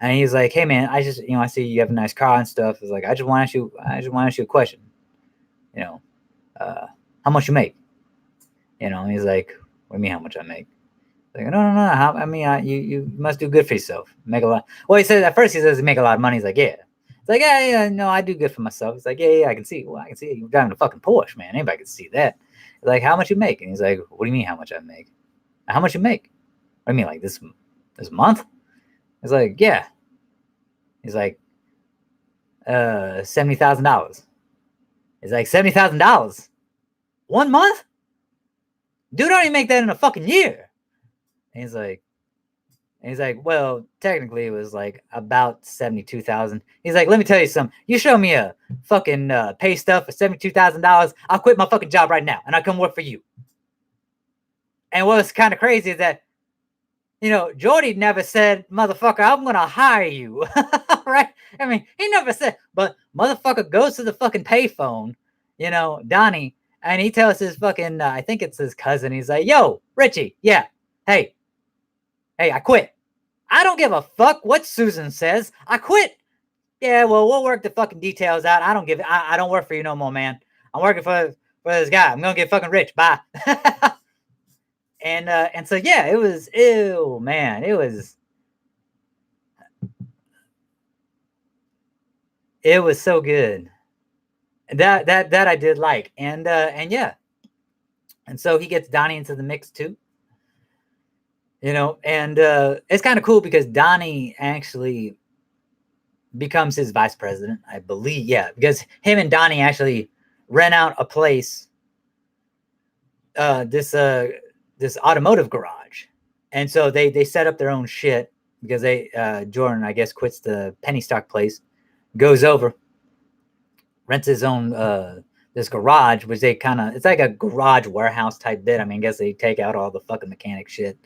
And he's like, hey man, I just, you know, I see you have a nice car and stuff. It's like, I just want to ask you a question. You know, how much you make? You know, and he's like, what do you mean how much I make? Like, no. I mean, you must do good for yourself. Make a lot. Well, he says at first, he says he make a lot of money. He's like, yeah. It's like, yeah, no, I do good for myself. It's like, yeah, I can see. Well, I can see you driving a fucking Porsche, man. Anybody can see that. It's like, how much you make? And he's like, what do you mean how much I make? How much you make? What do you mean, like this month? It's like, yeah. He's like, $70,000. It's like $70,000 1 month? Dude, don't even make that in a fucking year. And he's like, well, technically it was like about 72,000. He's like, let me tell you something. You show me a fucking pay stuff for $72,000, I'll quit my fucking job right now and I'll come work for you. And what's kind of crazy is that, you know, Jordy never said, motherfucker, I'm gonna hire you. Right? I mean, he never said, but motherfucker goes to the fucking payphone, you know, Donnie, and he tells his fucking, I think it's his cousin. He's like, yo, Richie, yeah, hey, I quit. I don't give a fuck what Susan says. I quit. Yeah, well, we'll work the fucking details out. I don't work for you no more, man. I'm working for this guy. I'm gonna get fucking rich. Bye. And so yeah, it was, ew, man. It was, It was so good. That I did like, and yeah, and so he gets Donnie into the mix too, and it's kind of cool because Donnie actually becomes his vice president, I believe. Yeah, because him and Donnie actually rent out a place, this automotive garage, and so they set up their own shit because Jordan, I guess, quits the penny stock place, goes over, rents his own this garage, which they kind of, it's like a garage warehouse type bit. I mean, I guess they take out all the fucking mechanic shit,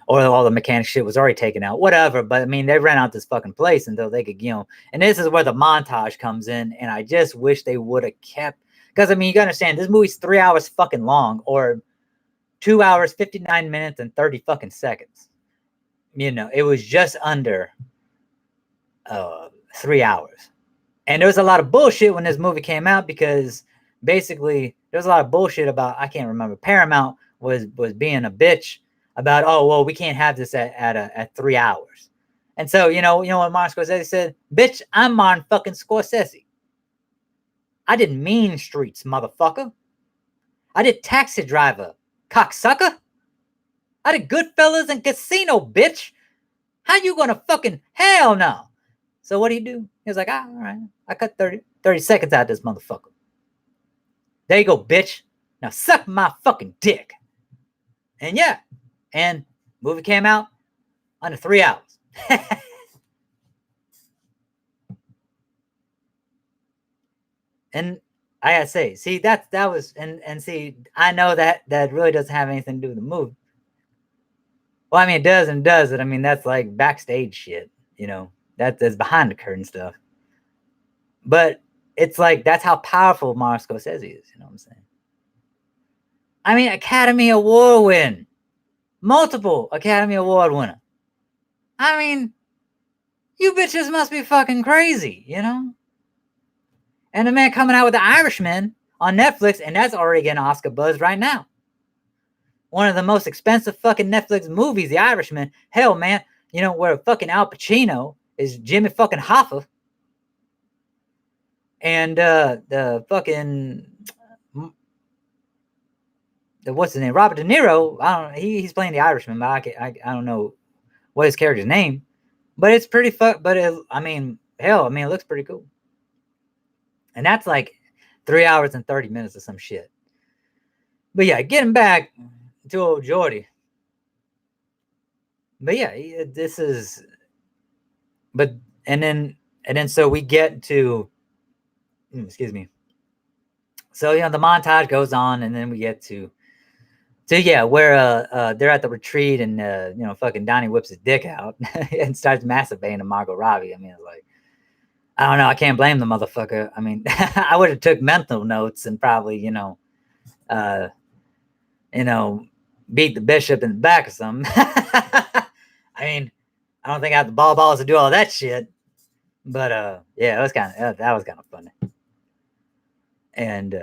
or all the mechanic shit was already taken out, whatever. But I mean, they rent out this fucking place until they could, and this is where the montage comes in. And I just wish they would have kept, because I mean, you gotta understand, this movie's 3 hours fucking long, or 2 hours, 59 minutes, and 30 fucking seconds. It was just under 3 hours. And there was a lot of bullshit when this movie came out, because basically there was a lot of bullshit about, I can't remember, Paramount was being a bitch about, oh well, we can't have this at 3 hours. And so you know what Martin Scorsese said, bitch, I'm Martin fucking Scorsese. I did Mean Streets, motherfucker. I did Taxi Driver, cocksucker. I did Goodfellas and Casino, bitch. How you gonna fucking, hell no. So what do you do? He was like, all right, I cut 30 seconds out of this motherfucker. There you go, bitch. Now suck my fucking dick. And yeah, and movie came out under 3 hours. And I gotta say, see, that was, and see, I know that really doesn't have anything to do with the movie. Well, I mean, it does and does it. I mean, that's like backstage shit, that's behind the curtain stuff. But it's like, that's how powerful Martin Scorsese is, you know what I'm saying? I mean, Academy Award win. Multiple Academy Award winner. I mean, you bitches must be fucking crazy, And the man coming out with The Irishman on Netflix, and that's already getting Oscar buzz right now. One of the most expensive fucking Netflix movies, The Irishman. Hell, man, where fucking Al Pacino is Jimmy fucking Hoffa. And the fucking, what's his name? Robert De Niro. I don't know. He's playing the Irishman, but I don't know what his character's name. But it's pretty but I mean, hell, I mean, it looks pretty cool. And that's like 3 hours and 30 minutes or some shit. But yeah, getting back to old Jordy. But yeah, this is, but, and then so we get to, excuse me. So, the montage goes on, and then we get to yeah, where they're at the retreat, and fucking Donnie whips his dick out and starts masturbating to Margot Robbie. I mean, it's like, I don't know, I can't blame the motherfucker. I mean, I would have took mental notes and probably, beat the bishop in the back or something. I mean, I don't think I have the balls to do all that shit. But yeah, it was that was kind of funny. And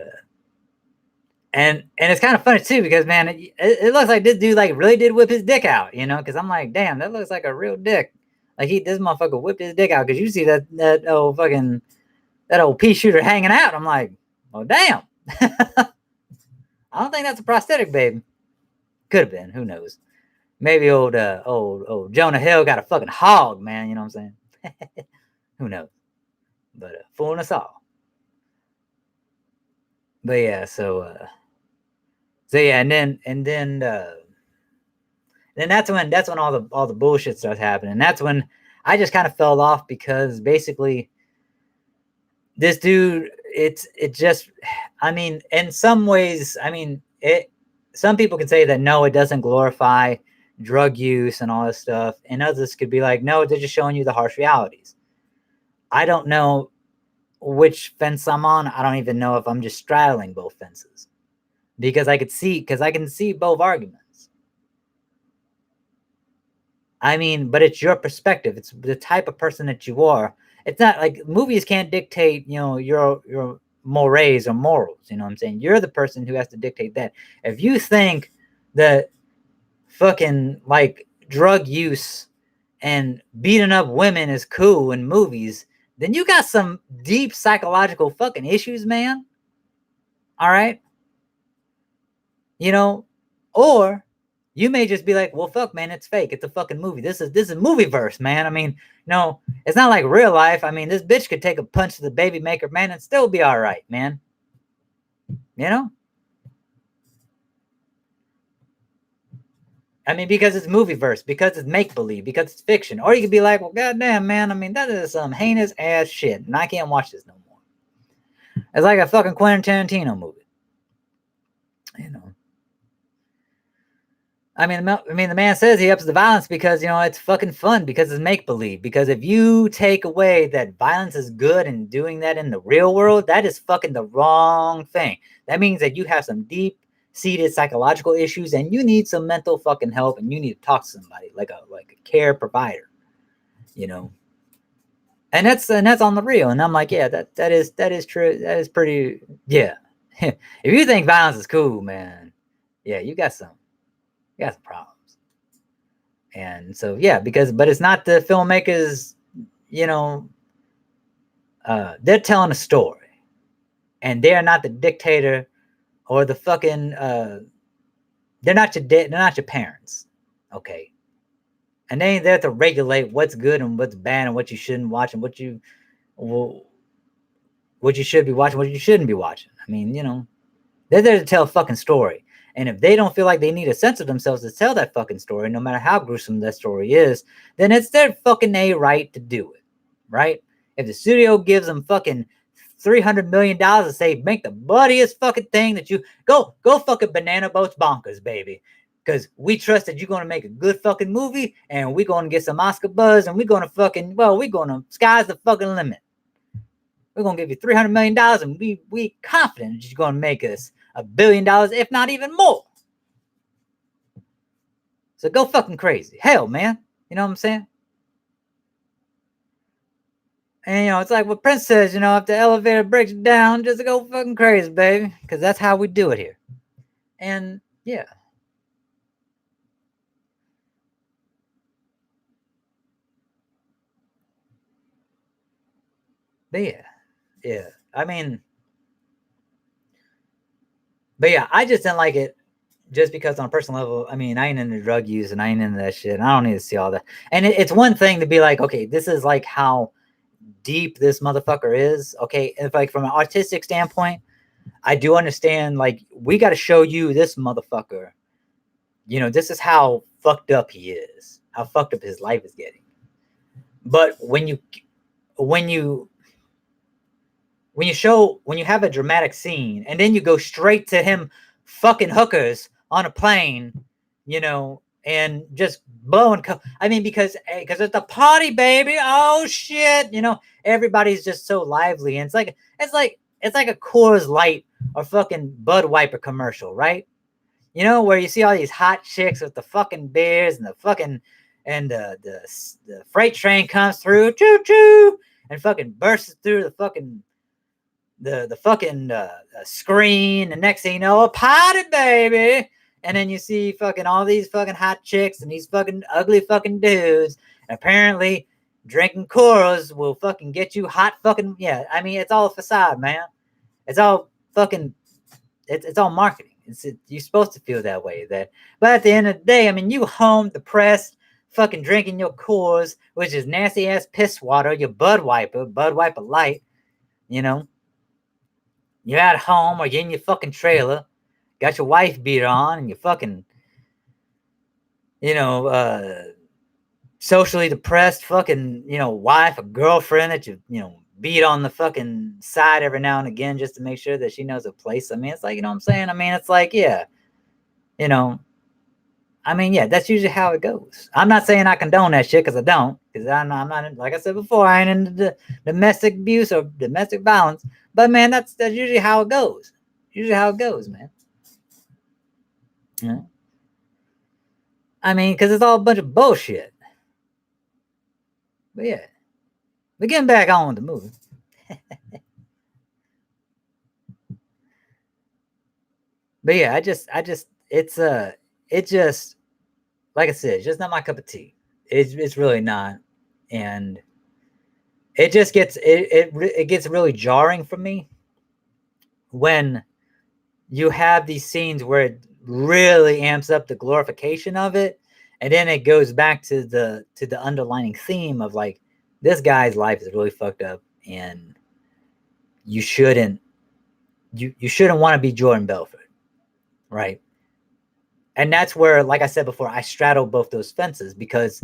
it's kind of funny too, because man, it looks like this dude like really did whip his dick out, because I'm like, damn, that looks like a real dick. Like this motherfucker whipped his dick out, because you see that old pea shooter hanging out. I'm like, oh damn. I don't think that's a prosthetic, baby. Could have been, who knows? Maybe old Jonah Hill got a fucking hog, man. You know what I'm saying? Who knows? But fooling us all. But yeah, so yeah, and then that's when all the bullshit starts happening. And that's when I just kind of fell off, because basically this dude, it just, I mean, in some ways, I mean, some people can say that no, it doesn't glorify drug use and all this stuff, and others could be like, no, they're just showing you the harsh realities. I don't know which fence I'm on. I don't even know if I'm just straddling both fences, because I can see both arguments. I mean, but it's your perspective. It's the type of person that you are. It's not like movies can't dictate, your mores or morals. You know what I'm saying? You're the person who has to dictate that. If you think that fucking like drug use and beating up women is cool in movies, then you got some deep psychological fucking issues, man. All right. You know, or you may just be like, well, fuck, man, it's fake. It's a fucking movie. This is movie verse, man. I mean, no, it's not like real life. I mean, this bitch could take a punch to the baby maker, man, and still be all right, man. You know? I mean, because it's movie verse, because it's make believe, because it's fiction. Or you could be like, well, goddamn, man. I mean, that is some heinous ass shit, and I can't watch this no more. It's like a fucking Quentin Tarantino movie. You know. I mean, the man says he ups the violence because, you know, it's fucking fun, because it's make believe. Because if you take away that violence is good and doing that in the real world, that is fucking the wrong thing. That means that you have some deep seated psychological issues and you need some mental fucking help, and you need to talk to somebody like a care provider, you know. And that's on the real. And I'm like, yeah, that is true. That is pretty, yeah. If you think violence is cool, man, yeah, you got some problems. And so, yeah, but it's not the filmmakers, you know, they're telling a story, and they're not the dictator or the fucking, they're not your parents, okay? And they ain't there to regulate what's good and what's bad and what you shouldn't watch and what you should be watching, what you shouldn't be watching. I mean, you know, they're there to tell a fucking story. And if they don't feel like they need to censor themselves to tell that fucking story, no matter how gruesome that story is, then it's their fucking right to do it, right? If the studio gives them fucking $300 million to say, make the bloodiest fucking thing that you go fucking banana boats bonkers, baby. Because we trust that you're going to make a good fucking movie, and we're going to get some Oscar buzz, and we're going to fucking, sky's the fucking limit. We're going to give you $300 million, and we confident that you're going to make us $1 billion, if not even more. So go fucking crazy. Hell, man. You know what I'm saying? And, you know, it's like what Prince says, you know, if the elevator breaks down, just go fucking crazy, baby. Because that's how we do it here. And, yeah. But, yeah. Yeah. I mean, but, yeah, I just didn't like it just because on a personal level, I mean, I ain't into drug use and I ain't into that shit. And I don't need to see all that. And it's one thing to be like, okay, this is like how deep this motherfucker is. Okay. If like from an artistic standpoint, I do understand, like, we got to show you this motherfucker. You know, this is how fucked up he is, how fucked up his life is getting. But when you have a dramatic scene and then you go straight to him fucking hookers on a plane, you know, and just blowing, I mean, because it's a party, baby. Oh shit, you know, everybody's just so lively, and it's like a Coors Light or fucking Bud Wiper commercial, right? You know, where you see all these hot chicks with the fucking beers and the fucking, and the freight train comes through, choo choo, and fucking bursts through the fucking the fucking screen. And next thing you know, a party, baby. And then you see fucking all these fucking hot chicks and these fucking ugly fucking dudes. And apparently, drinking Coors will fucking get you hot fucking, yeah. I mean, it's all a facade, man. It's all fucking, it's all marketing. You're supposed to feel that way. But at the end of the day, I mean, you home depressed, fucking drinking your Coors, which is nasty ass piss water, your Bud Wiper Light, you know. You're at home or you're in your fucking trailer, got your wife beater on, and you're fucking, you know, socially depressed fucking, you know, wife or girlfriend that you know, beat on the fucking side every now and again just to make sure that she knows a place. I mean, it's like, you know what I'm saying? I mean, it's like, yeah, you know, I mean, yeah, that's usually how it goes. I'm not saying I condone that shit, because I don't, because I'm not, like I said before, I ain't into the domestic abuse or domestic violence. But man, that's usually how it goes. Usually how it goes, man. Yeah. I mean, because it's all a bunch of bullshit. But yeah, we're getting back on with the movie. But yeah, it just, like I said, it's just not my cup of tea. It's really not. And it just gets it gets really jarring for me when you have these scenes where it really amps up the glorification of it, and then it goes back to the underlining theme of like, this guy's life is really fucked up, and you shouldn't want to be Jordan Belfort, right? And that's where, like I said before, I straddle both those fences, because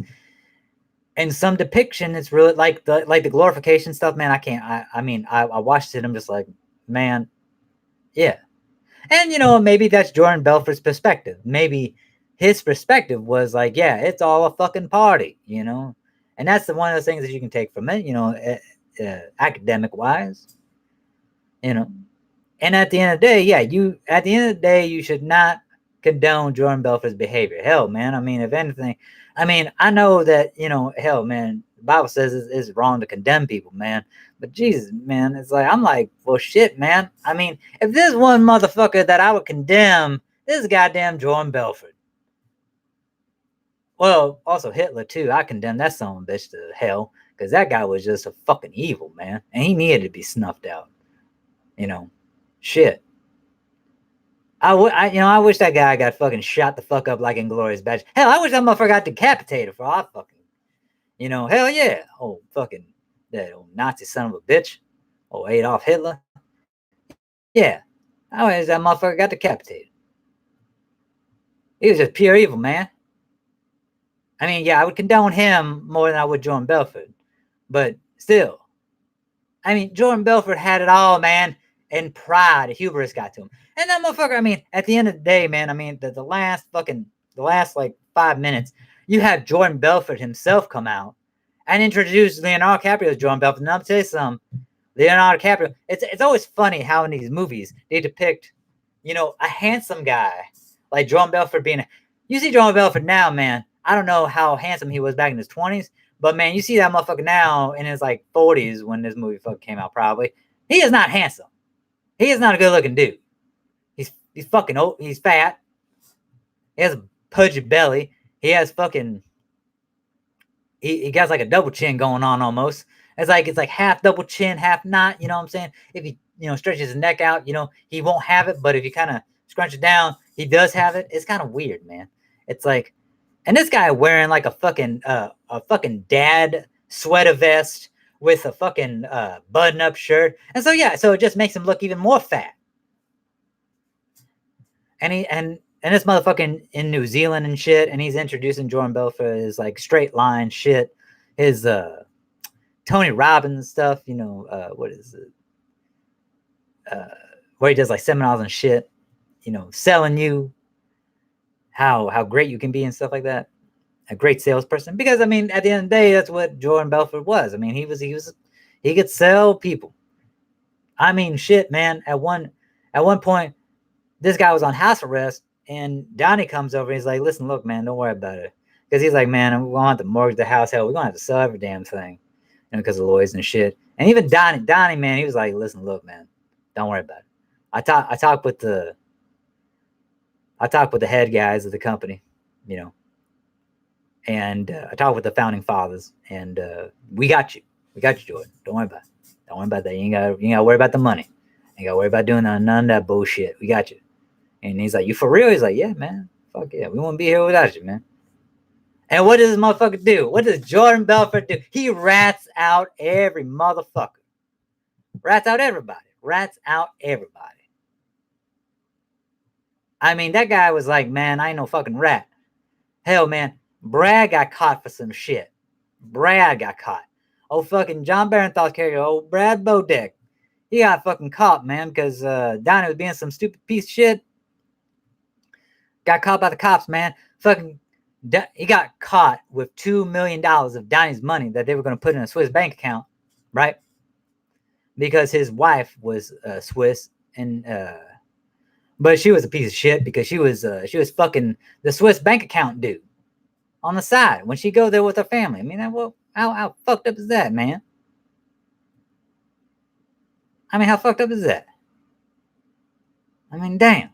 in some depiction, it's really like the glorification stuff, man. I can't. I mean, I watched it. I'm just like, man, yeah. And maybe that's Jordan Belfort's perspective. Maybe his perspective was like, yeah, it's all a fucking party, And that's one of those things that you can take from it, academic wise, And at the end of the day, yeah, you should not condone Jordan Belfort's behavior. Hell, man. I mean, if anything, I know that, hell, man, the Bible says it's wrong to condemn people, man. But Jesus, man, it's like, I'm like, well, shit, man. I mean, if there's one motherfucker that I would condemn, this is goddamn Jordan Belfort. Well, also Hitler, too. I condemn that son of a bitch to hell, because that guy was just a fucking evil, man. And he needed to be snuffed out. Shit. I wish that guy got fucking shot the fuck up like Inglourious Basterds. Hell, I wish that motherfucker got decapitated for all fucking, hell yeah. Oh, fucking, that old Nazi son of a bitch. Oh, Adolf Hitler. Yeah. I wish that motherfucker got decapitated. He was just pure evil, man. I mean, yeah, I would condone him more than I would Jordan Belfort. But still, I mean, Jordan Belfort had it all, man. And pride, hubris got to him. And that motherfucker, I mean, at the end of the day, man, I mean, the last like 5 minutes, you have Jordan Belfort himself come out and introduce Leonardo DiCaprio as Jordan Belfort. And I'll tell you something, Leonardo DiCaprio, it's always funny how in these movies they depict, a handsome guy like Jordan Belfort you see Jordan Belfort now, man, I don't know how handsome he was back in his 20s, but man, you see that motherfucker now in his like 40s when this movie fucking came out probably. He is not handsome. He is not a good looking dude. He's fucking old. He's fat. He has a pudgy belly. He has fucking. He got like a double chin going on almost. It's like half double chin, half not. You know what I'm saying? If he stretches his neck out, he won't have it. But if you kind of scrunch it down, he does have it. It's kind of weird, man. It's like, and this guy wearing like a fucking dad sweater vest with a fucking button-up shirt, and so it just makes him look even more fat. And this motherfucking in New Zealand and shit, and he's introducing Jordan Belfort as like straight line shit, his Tony Robbins stuff, what is it? Where he does like seminars and shit, selling you how great you can be and stuff like that. A great salesperson, because I mean, at the end of the day, that's what Jordan Belfort was. I mean, he could sell people. I mean, shit, man. At one point, this guy was on house arrest, and Donnie comes over and he's like, "Listen, look, man, don't worry about it," because he's like, "Man, we're gonna have to mortgage the house. Hell, we're gonna have to sell every damn thing, because of lawyers and shit." And even Donnie, man, he was like, "Listen, look, man, don't worry about it. I talked with the head guys of the company, and I talked with the founding fathers, and we got you, Jordan. Don't worry about it. Don't worry about that. You ain't gotta worry about the money. You ain't gotta worry about doing none of that bullshit. We got you." And he's like, "You for real?" He's like, "Yeah, man. Fuck yeah. We won't be here without you, man." And what does this motherfucker do? What does Jordan Belfort do? He rats out every motherfucker. Rats out everybody. Rats out everybody. I mean, that guy was like, "Man, I ain't no fucking rat." Hell, man, Brad got caught for some shit. Brad got caught. Oh, fucking John Barenthal's character, old Brad Bodek, he got fucking caught, man, because Donnie was being some stupid piece of shit. Got caught by the cops, man. Fucking, he got caught with $2 million of Donnie's money that they were going to put in a Swiss bank account, right? Because his wife was Swiss, and but she was a piece of shit because she was fucking the Swiss bank account dude on the side when she go there with her family. I mean, how fucked up is that, man? I mean, how fucked up is that? I mean, damn.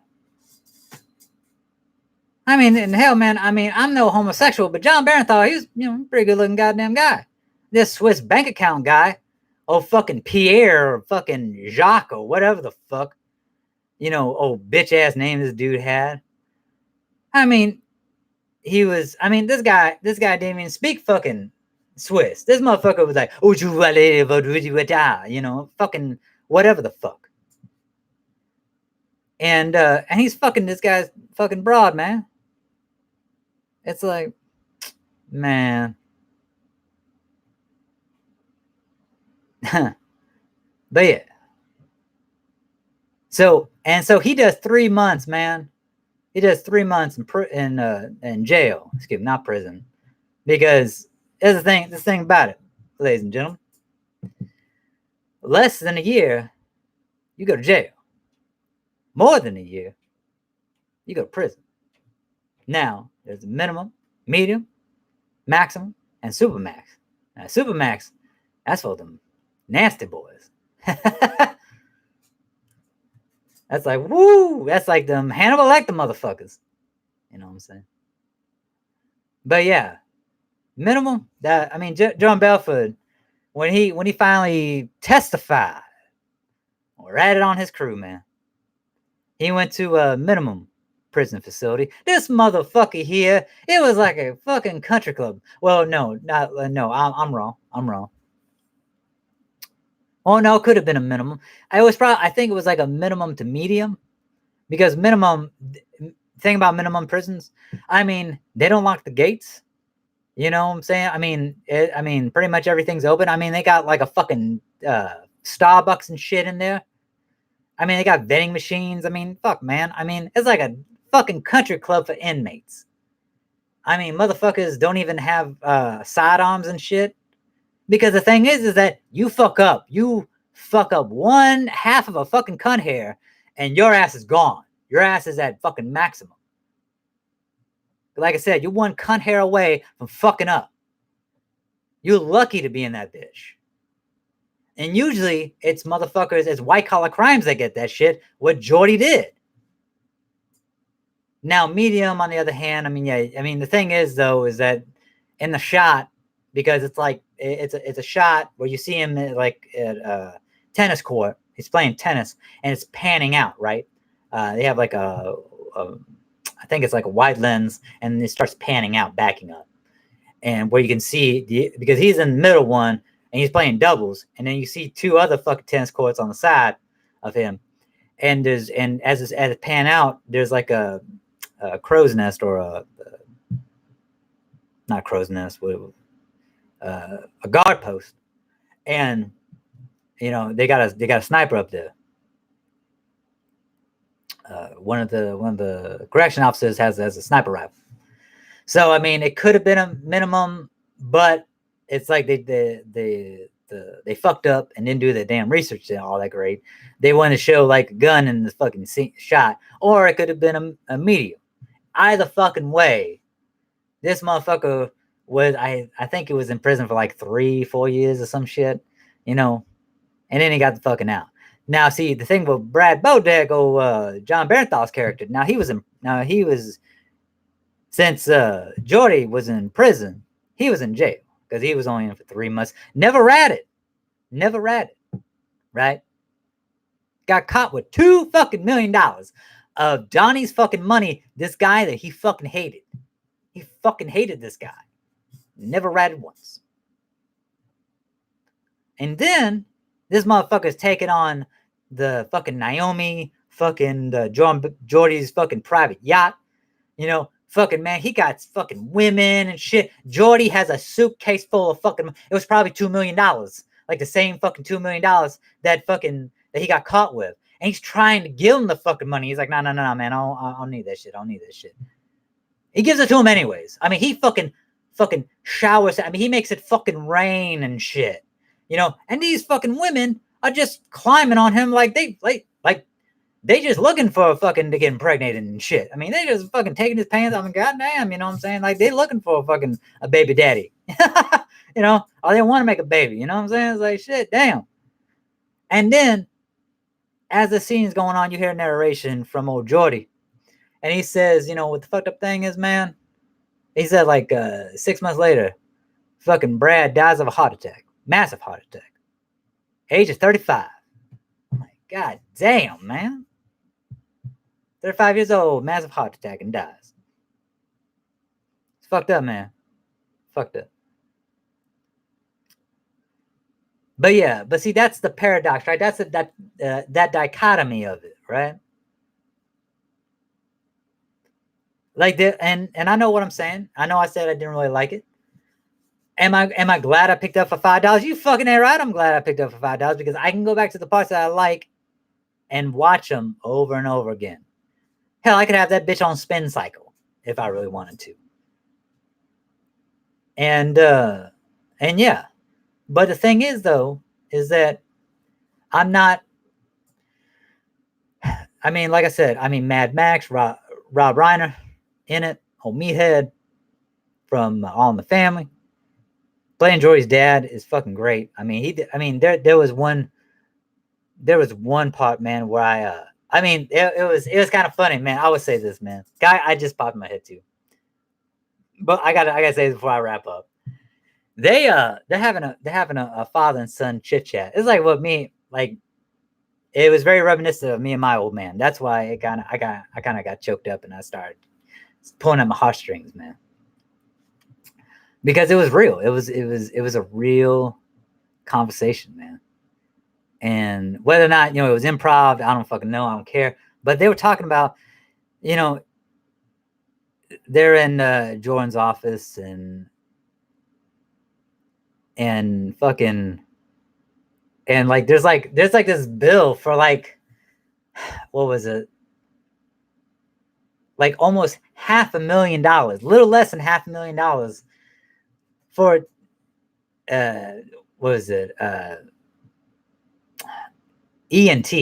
I mean, and hell, man, I mean, I'm no homosexual, but John Barenthal, he was, a pretty good looking goddamn guy. This Swiss bank account guy, fucking Pierre or fucking Jacques or whatever the fuck, bitch ass name this dude had. I mean, this guy didn't even speak fucking Swiss. This motherfucker was like, fucking whatever the fuck. And he's fucking this guy's fucking broad, man. It's like, man. But yeah. So he does 3 months, man. He does 3 months in jail. Excuse me, not prison. Because there's this thing about it, ladies and gentlemen. Less than a year, you go to jail. More than a year, you go to prison. Now, there's a minimum, medium, maximum, and supermax. Now, supermax, that's for them nasty boys. That's like, woo! That's like them Hannibal Lecter motherfuckers. You know what I'm saying? But yeah, minimum. John Belford, when he finally testified or ratted on his crew, man, he went to a minimum prison facility. This motherfucker here, it was like a fucking country club. Well, no, I'm wrong. Oh no, it could have been a minimum. I think it was like a minimum to medium, because thing about minimum prisons, they don't lock the gates. You know what I'm saying? Pretty much everything's open. They got like a fucking Starbucks and shit in there. They got vending machines. Fuck, man. It's like a fucking country club for inmates. Motherfuckers don't even have sidearms and shit. Because the thing is that you fuck up one half of a fucking cunt hair, and your ass is gone. Your ass is at fucking maximum. Like I said, you're one cunt hair away from fucking up. You're lucky to be in that bitch. And usually, it's motherfuckers, it's white-collar crimes that get that shit, what Jordy did. Now, medium, on the other hand, the thing is, though, is that in the shot, because it's like, it's a shot where you see him at a tennis court. He's playing tennis, and it's panning out, right? They have like I think it's like a wide lens, and it starts panning out, backing up. And where you can see, because he's in the middle one, and he's playing doubles, and then you see 2 other fucking tennis courts on the side of him. And as it pan out, there's like a crow's nest, or not crow's nest, a guard post, and they got a sniper up there. One of the correction officers has a sniper rifle. So it could have been a minimum, but it's like they fucked up and didn't do the damn research all that great. They wanted to show like a gun in the fucking shot, or it could have been a medium. Either fucking way, this motherfucker was, I think he was in prison for like 3-4 years or some shit, and then he got the fucking out. Now, see, the thing with Brad Bodek, John Bernthal's character, since Jordy was in prison, he was in jail, because he was only in for 3 months. Never ratted, right? Got caught with $2 fucking million of Johnny's fucking money, this guy that he fucking hated. He fucking hated this guy. Never ratted once. And then this motherfucker's taking on the fucking Naomi, fucking Jordy's fucking private yacht. Fucking man, he got fucking women and shit. Jordy has a suitcase full of fucking, it was probably $2 million. Like the same fucking $2 million that he got caught with. And he's trying to give him the fucking money. He's like, no, man, I don't need that shit. He gives it to him anyways. He fucking showers. He makes it fucking rain and shit. And these fucking women are just climbing on him like they just looking for to get impregnated and shit. They just fucking taking his pants off and goddamn, you know what I'm saying? Like they looking for a baby daddy. Or they want to make a baby, you know what I'm saying? It's like shit, damn. And then as the scene's going on, you hear narration from old Jordy. And he says, what the fucked up thing is, man? He said, 6 months later, fucking Brad dies of a heart attack. Massive heart attack. age of 35. Like, God damn, man. 35 years old, massive heart attack, and dies. It's fucked up, man. Fucked up. But yeah, but see, that's the paradox, right? That's that dichotomy of it, right? Like and I know what I'm saying. I know I said I didn't really like it. Am I glad I picked up for $5? You fucking ain't right. I'm glad I picked up for $5 because I can go back to the parts that I like and watch them over and over again. Hell, I could have that bitch on spin cycle if I really wanted to. And yeah. But the thing is though, is that I'm not, I mean, like I said, I mean Mad Max, Rob Reiner in it, old Meathead from All in the Family. Playing Jory's dad is fucking great. I mean, there was one part, man, where it was kind of funny, man. I would say this, man. Guy, I just popped in my head too. But I gotta say this before I wrap up. They're having a father and son chit chat. It's like what me like. It was very reminiscent of me and my old man. That's why I kind of got choked up and I started pulling at my heartstrings, man. Because it was real. It was a real conversation, man. And whether or not, it was improv, I don't fucking know. I don't care. But they were talking about, they're in Jordan's office and fucking, and like, there's this bill for like, what was it? Like almost $500,000, little less than $500,000 for, what was it? ENT,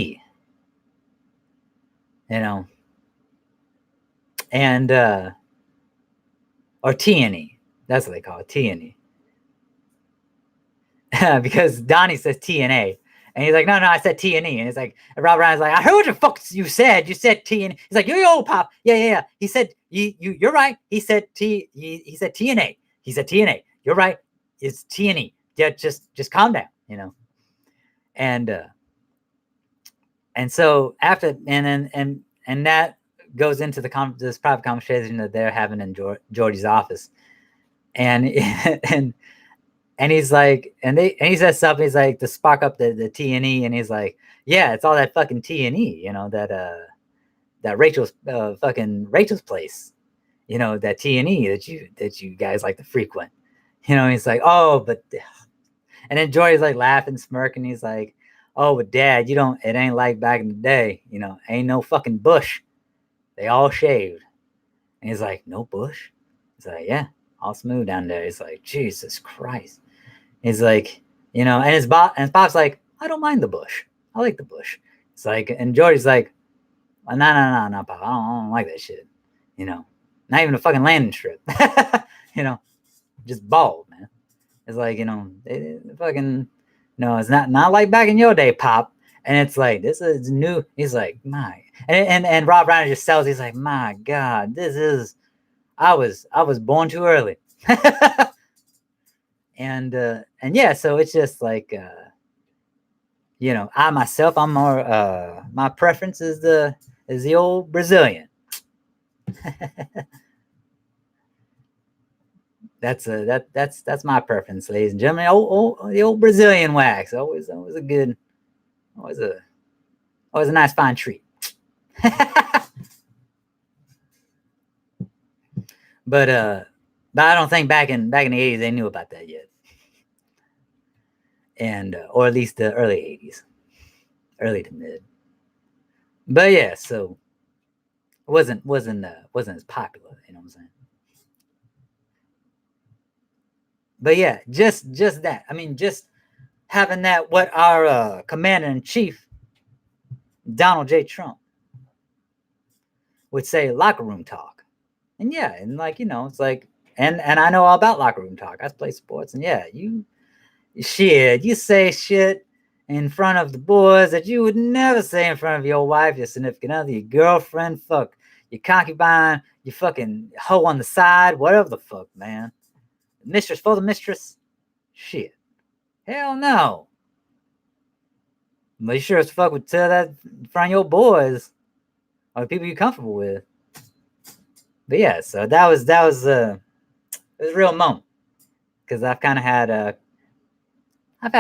and or TNE. That's what they call it, TNE. Because Donnie says TNA, and he's like, no, I said TNE, and he's like, and Rob Ryan's like, I heard what the fuck you said. You said TNE. He's like, yo, Pop, yeah. He said, you're right. He said he said TNA. He said TNA. You're right. It's TNE. Yeah, just calm down, And so after, and that goes into this private conversation that they're having in Georgie's office, and he's like, and he says something. He's like to spark up the T&E, and he's like, yeah, it's all that fucking T&E, that Rachel's Rachel's place, that T&E that you guys like to frequent, He's like, oh, but, and then Georgie's like laughing, smirking. He's like, oh, but Dad, it ain't like back in the day, ain't no fucking bush. They all shaved. And he's like, no bush? He's like, yeah, all smooth down there. He's like, Jesus Christ. He's like, and his Bob's like, I don't mind the bush. I like the bush. It's like, and Georgie's like, no, Pop, I don't like that shit. Not even a fucking landing strip. Just bald, man. It's like, fucking, it's not like back in your day, Pop. And it's like, this is new. He's like, my, and Rob Reiner just sells. He's like, my God, I was born too early. And yeah, so it's just like, I myself, I'm more, my preference is the old Brazilian. That's my preference, ladies and gentlemen. The old Brazilian wax, always a good, always a nice fine treat. But I don't think back in the 80s they knew about that yet, and or at least the early 80s, early to mid. But yeah, so it wasn't as popular, you know what I'm saying? But yeah, just that. I mean, just having that, what our commander-in-chief, Donald J. Trump, would say, locker room talk. And yeah, and like, it's like, and I know all about locker room talk. I play sports, and yeah, you say shit in front of the boys that you would never say in front of your wife, your significant other, your girlfriend, fuck, your concubine, your fucking hoe on the side, whatever the fuck, man. Mistress for the mistress? Shit. Hell no. But you sure as fuck would tell that in front of your boys or the people you're comfortable with. But yeah, so that was it was a real moment because I've had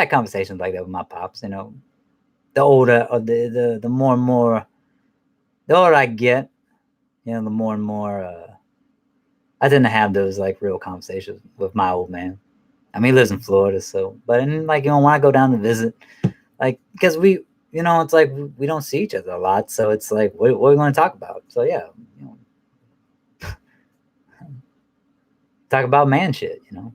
conversations like that with my pops. You know, the older or the more and more the older I get, you know, the more and more I tend to have those like real conversations with my old man. I mean, he lives in Florida, so but and like you know when I go down to visit, like because we you know it's like we don't see each other a lot, so it's like what are we going to talk about? So yeah, you know, talk about man shit, you know.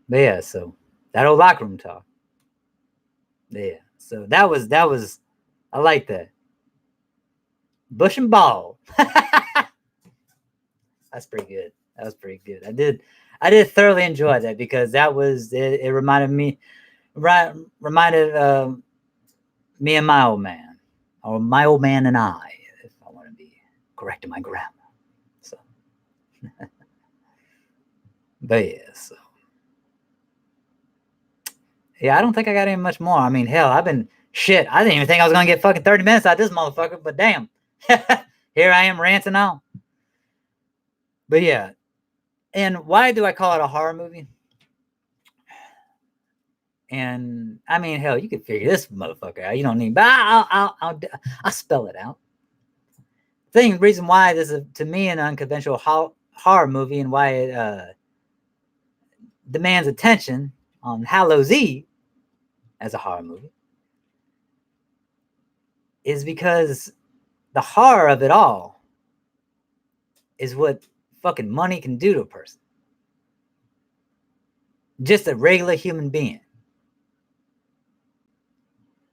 But yeah, so that old locker room talk. Yeah, so that was I like that. Bush and ball. That's pretty good. That was pretty good. I did thoroughly enjoy that because that was it reminded me reminded me and my old man, or my old man and I, if I want to be correcting my grammar. So, but yeah, so yeah, I don't think I got any much more. I mean, hell, I've been shit. I didn't even think I was gonna get fucking 30 minutes out of this motherfucker, but damn, here I am ranting on. But yeah, and why do I call it a horror movie? And I mean, hell, you could figure this motherfucker out. You don't need, but I'll spell it out. The reason why this is to me an unconventional horror movie and why it demands attention on Hallows Eve as a horror movie is because the horror of it all is what fucking money can do to a person. Just a regular human being.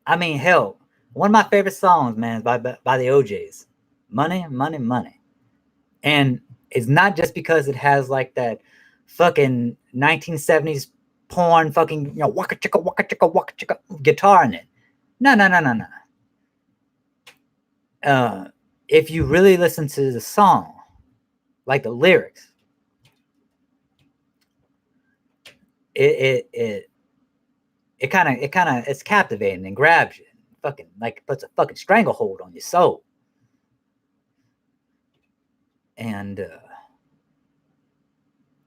I mean, hell, one of my favorite songs, man, is by the OJs. Money, money, money. And it's not just because it has like that fucking 1970s porn fucking, you know, waka chicka guitar in it. No, no, no, no, no. If you really listen to the song, like the lyrics, it kind of it's captivating and grabs you, fucking like puts a fucking stranglehold on your soul. And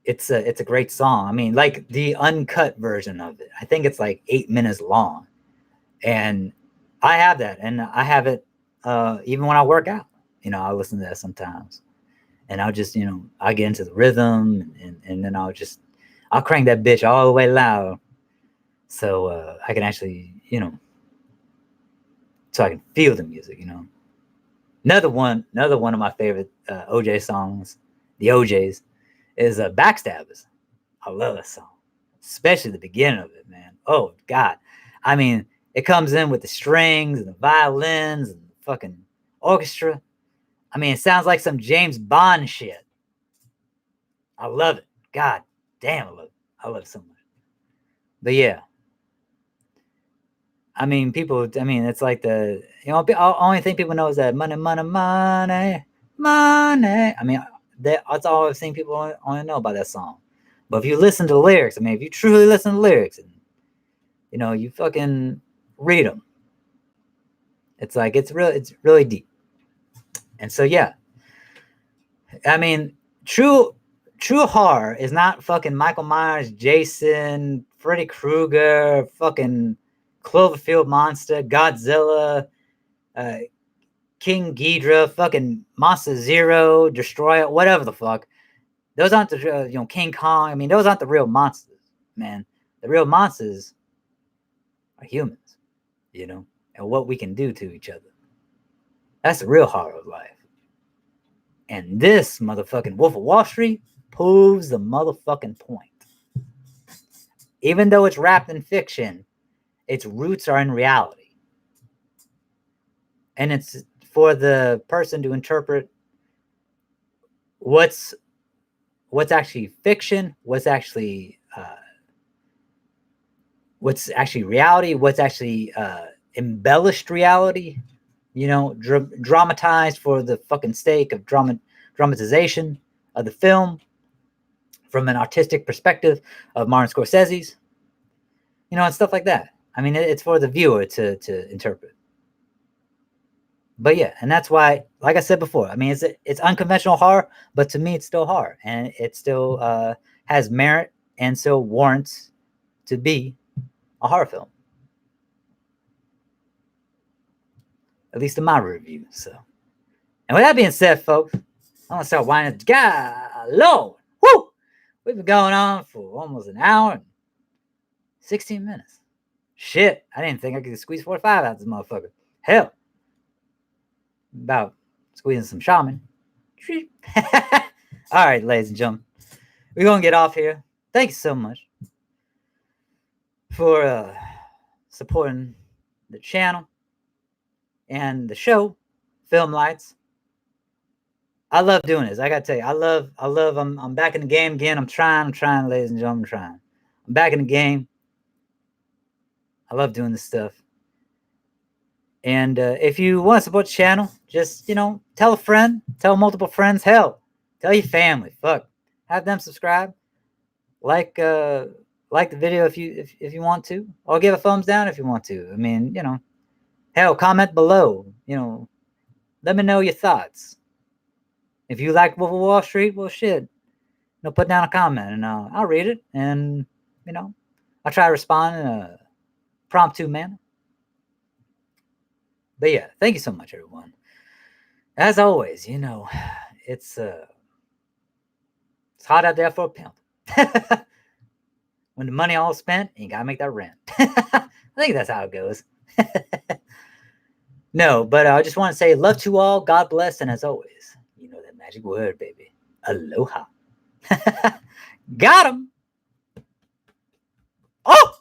it's a great song. I mean, like the uncut version of it, I think it's like 8 minutes long, and I have that, and I have it even when I work out. You know, I listen to that sometimes, and I'll just you know I get into the rhythm, and then I'll crank that bitch all the way loud, so I can actually you know so I can feel the music. You know, another one of my favorite OJ songs, the OJs, is Backstabbers. I love that song, especially the beginning of it, man. Oh God, I mean, it comes in with the strings and the violins and the fucking orchestra. I mean, it sounds like some James Bond shit. I love it. God damn, I love it. I love it so much. But yeah, I mean, people. I mean, it's like the only thing people know is that money, money, money, money. I mean, that's all I've seen people only know about that song. But if you listen to the lyrics, I mean, if you truly listen to the lyrics and you know, you fucking read them. It's like it's really deep. And so yeah, I mean, true horror is not fucking Michael Myers, Jason, Freddy Krueger, fucking Cloverfield Monster, Godzilla, uh, King Ghidorah, fucking Monster Zero, Destroyer, whatever the fuck. Those aren't the you know King Kong. I mean, those aren't the real monsters, man. The real monsters are humans, you know, and what we can do to each other. That's the real horror of life. And this motherfucking Wolf of Wall Street proves the motherfucking point. Even though it's wrapped in fiction, its roots are in reality. And it's for the person to interpret what's actually fiction, what's actually reality, what's actually embellished reality, you know, dramatized for the fucking sake of dramatization of the film from an artistic perspective of Martin Scorsese's, you know, and stuff like that. I mean, it's for the viewer to interpret. But yeah, and that's why, like I said before, I mean, it's unconventional horror, but to me, it's still horror, and it still has merit and still warrants to be a horror film. At least in my review. So, and with that being said, folks, I'm gonna start winding. God, Lord, whoo! We've been going on for almost an hour and 16 minutes. Shit, I didn't think I could squeeze 45 out of this motherfucker. Hell, about squeezing some shaman. All right, ladies and gentlemen, we're gonna get off here. Thank you so much for supporting the channel and the show, Filmlites. I love doing this. I gotta tell you, I love. I'm back in the game again. I'm trying, ladies and gentlemen, I'm trying. I'm back in the game. I love doing this stuff. And if you want to support the channel, just tell a friend, tell multiple friends. Hell, tell your family. Fuck, have them subscribe. Like the video if you want to, or give a thumbs down if you want to. I mean, hell, comment below. Let me know your thoughts. If you like Wolf of Wall Street, well, shit, put down a comment and I'll read it, and I'll try to respond in a promptu manner. But yeah, thank you so much, everyone. As always, it's hot out there for a pimp. When the money all spent, you gotta make that rent. I think that's how it goes. No, but I just want to say love to all, God bless, and as always, that magic word, baby. Aloha. Got him. Oh!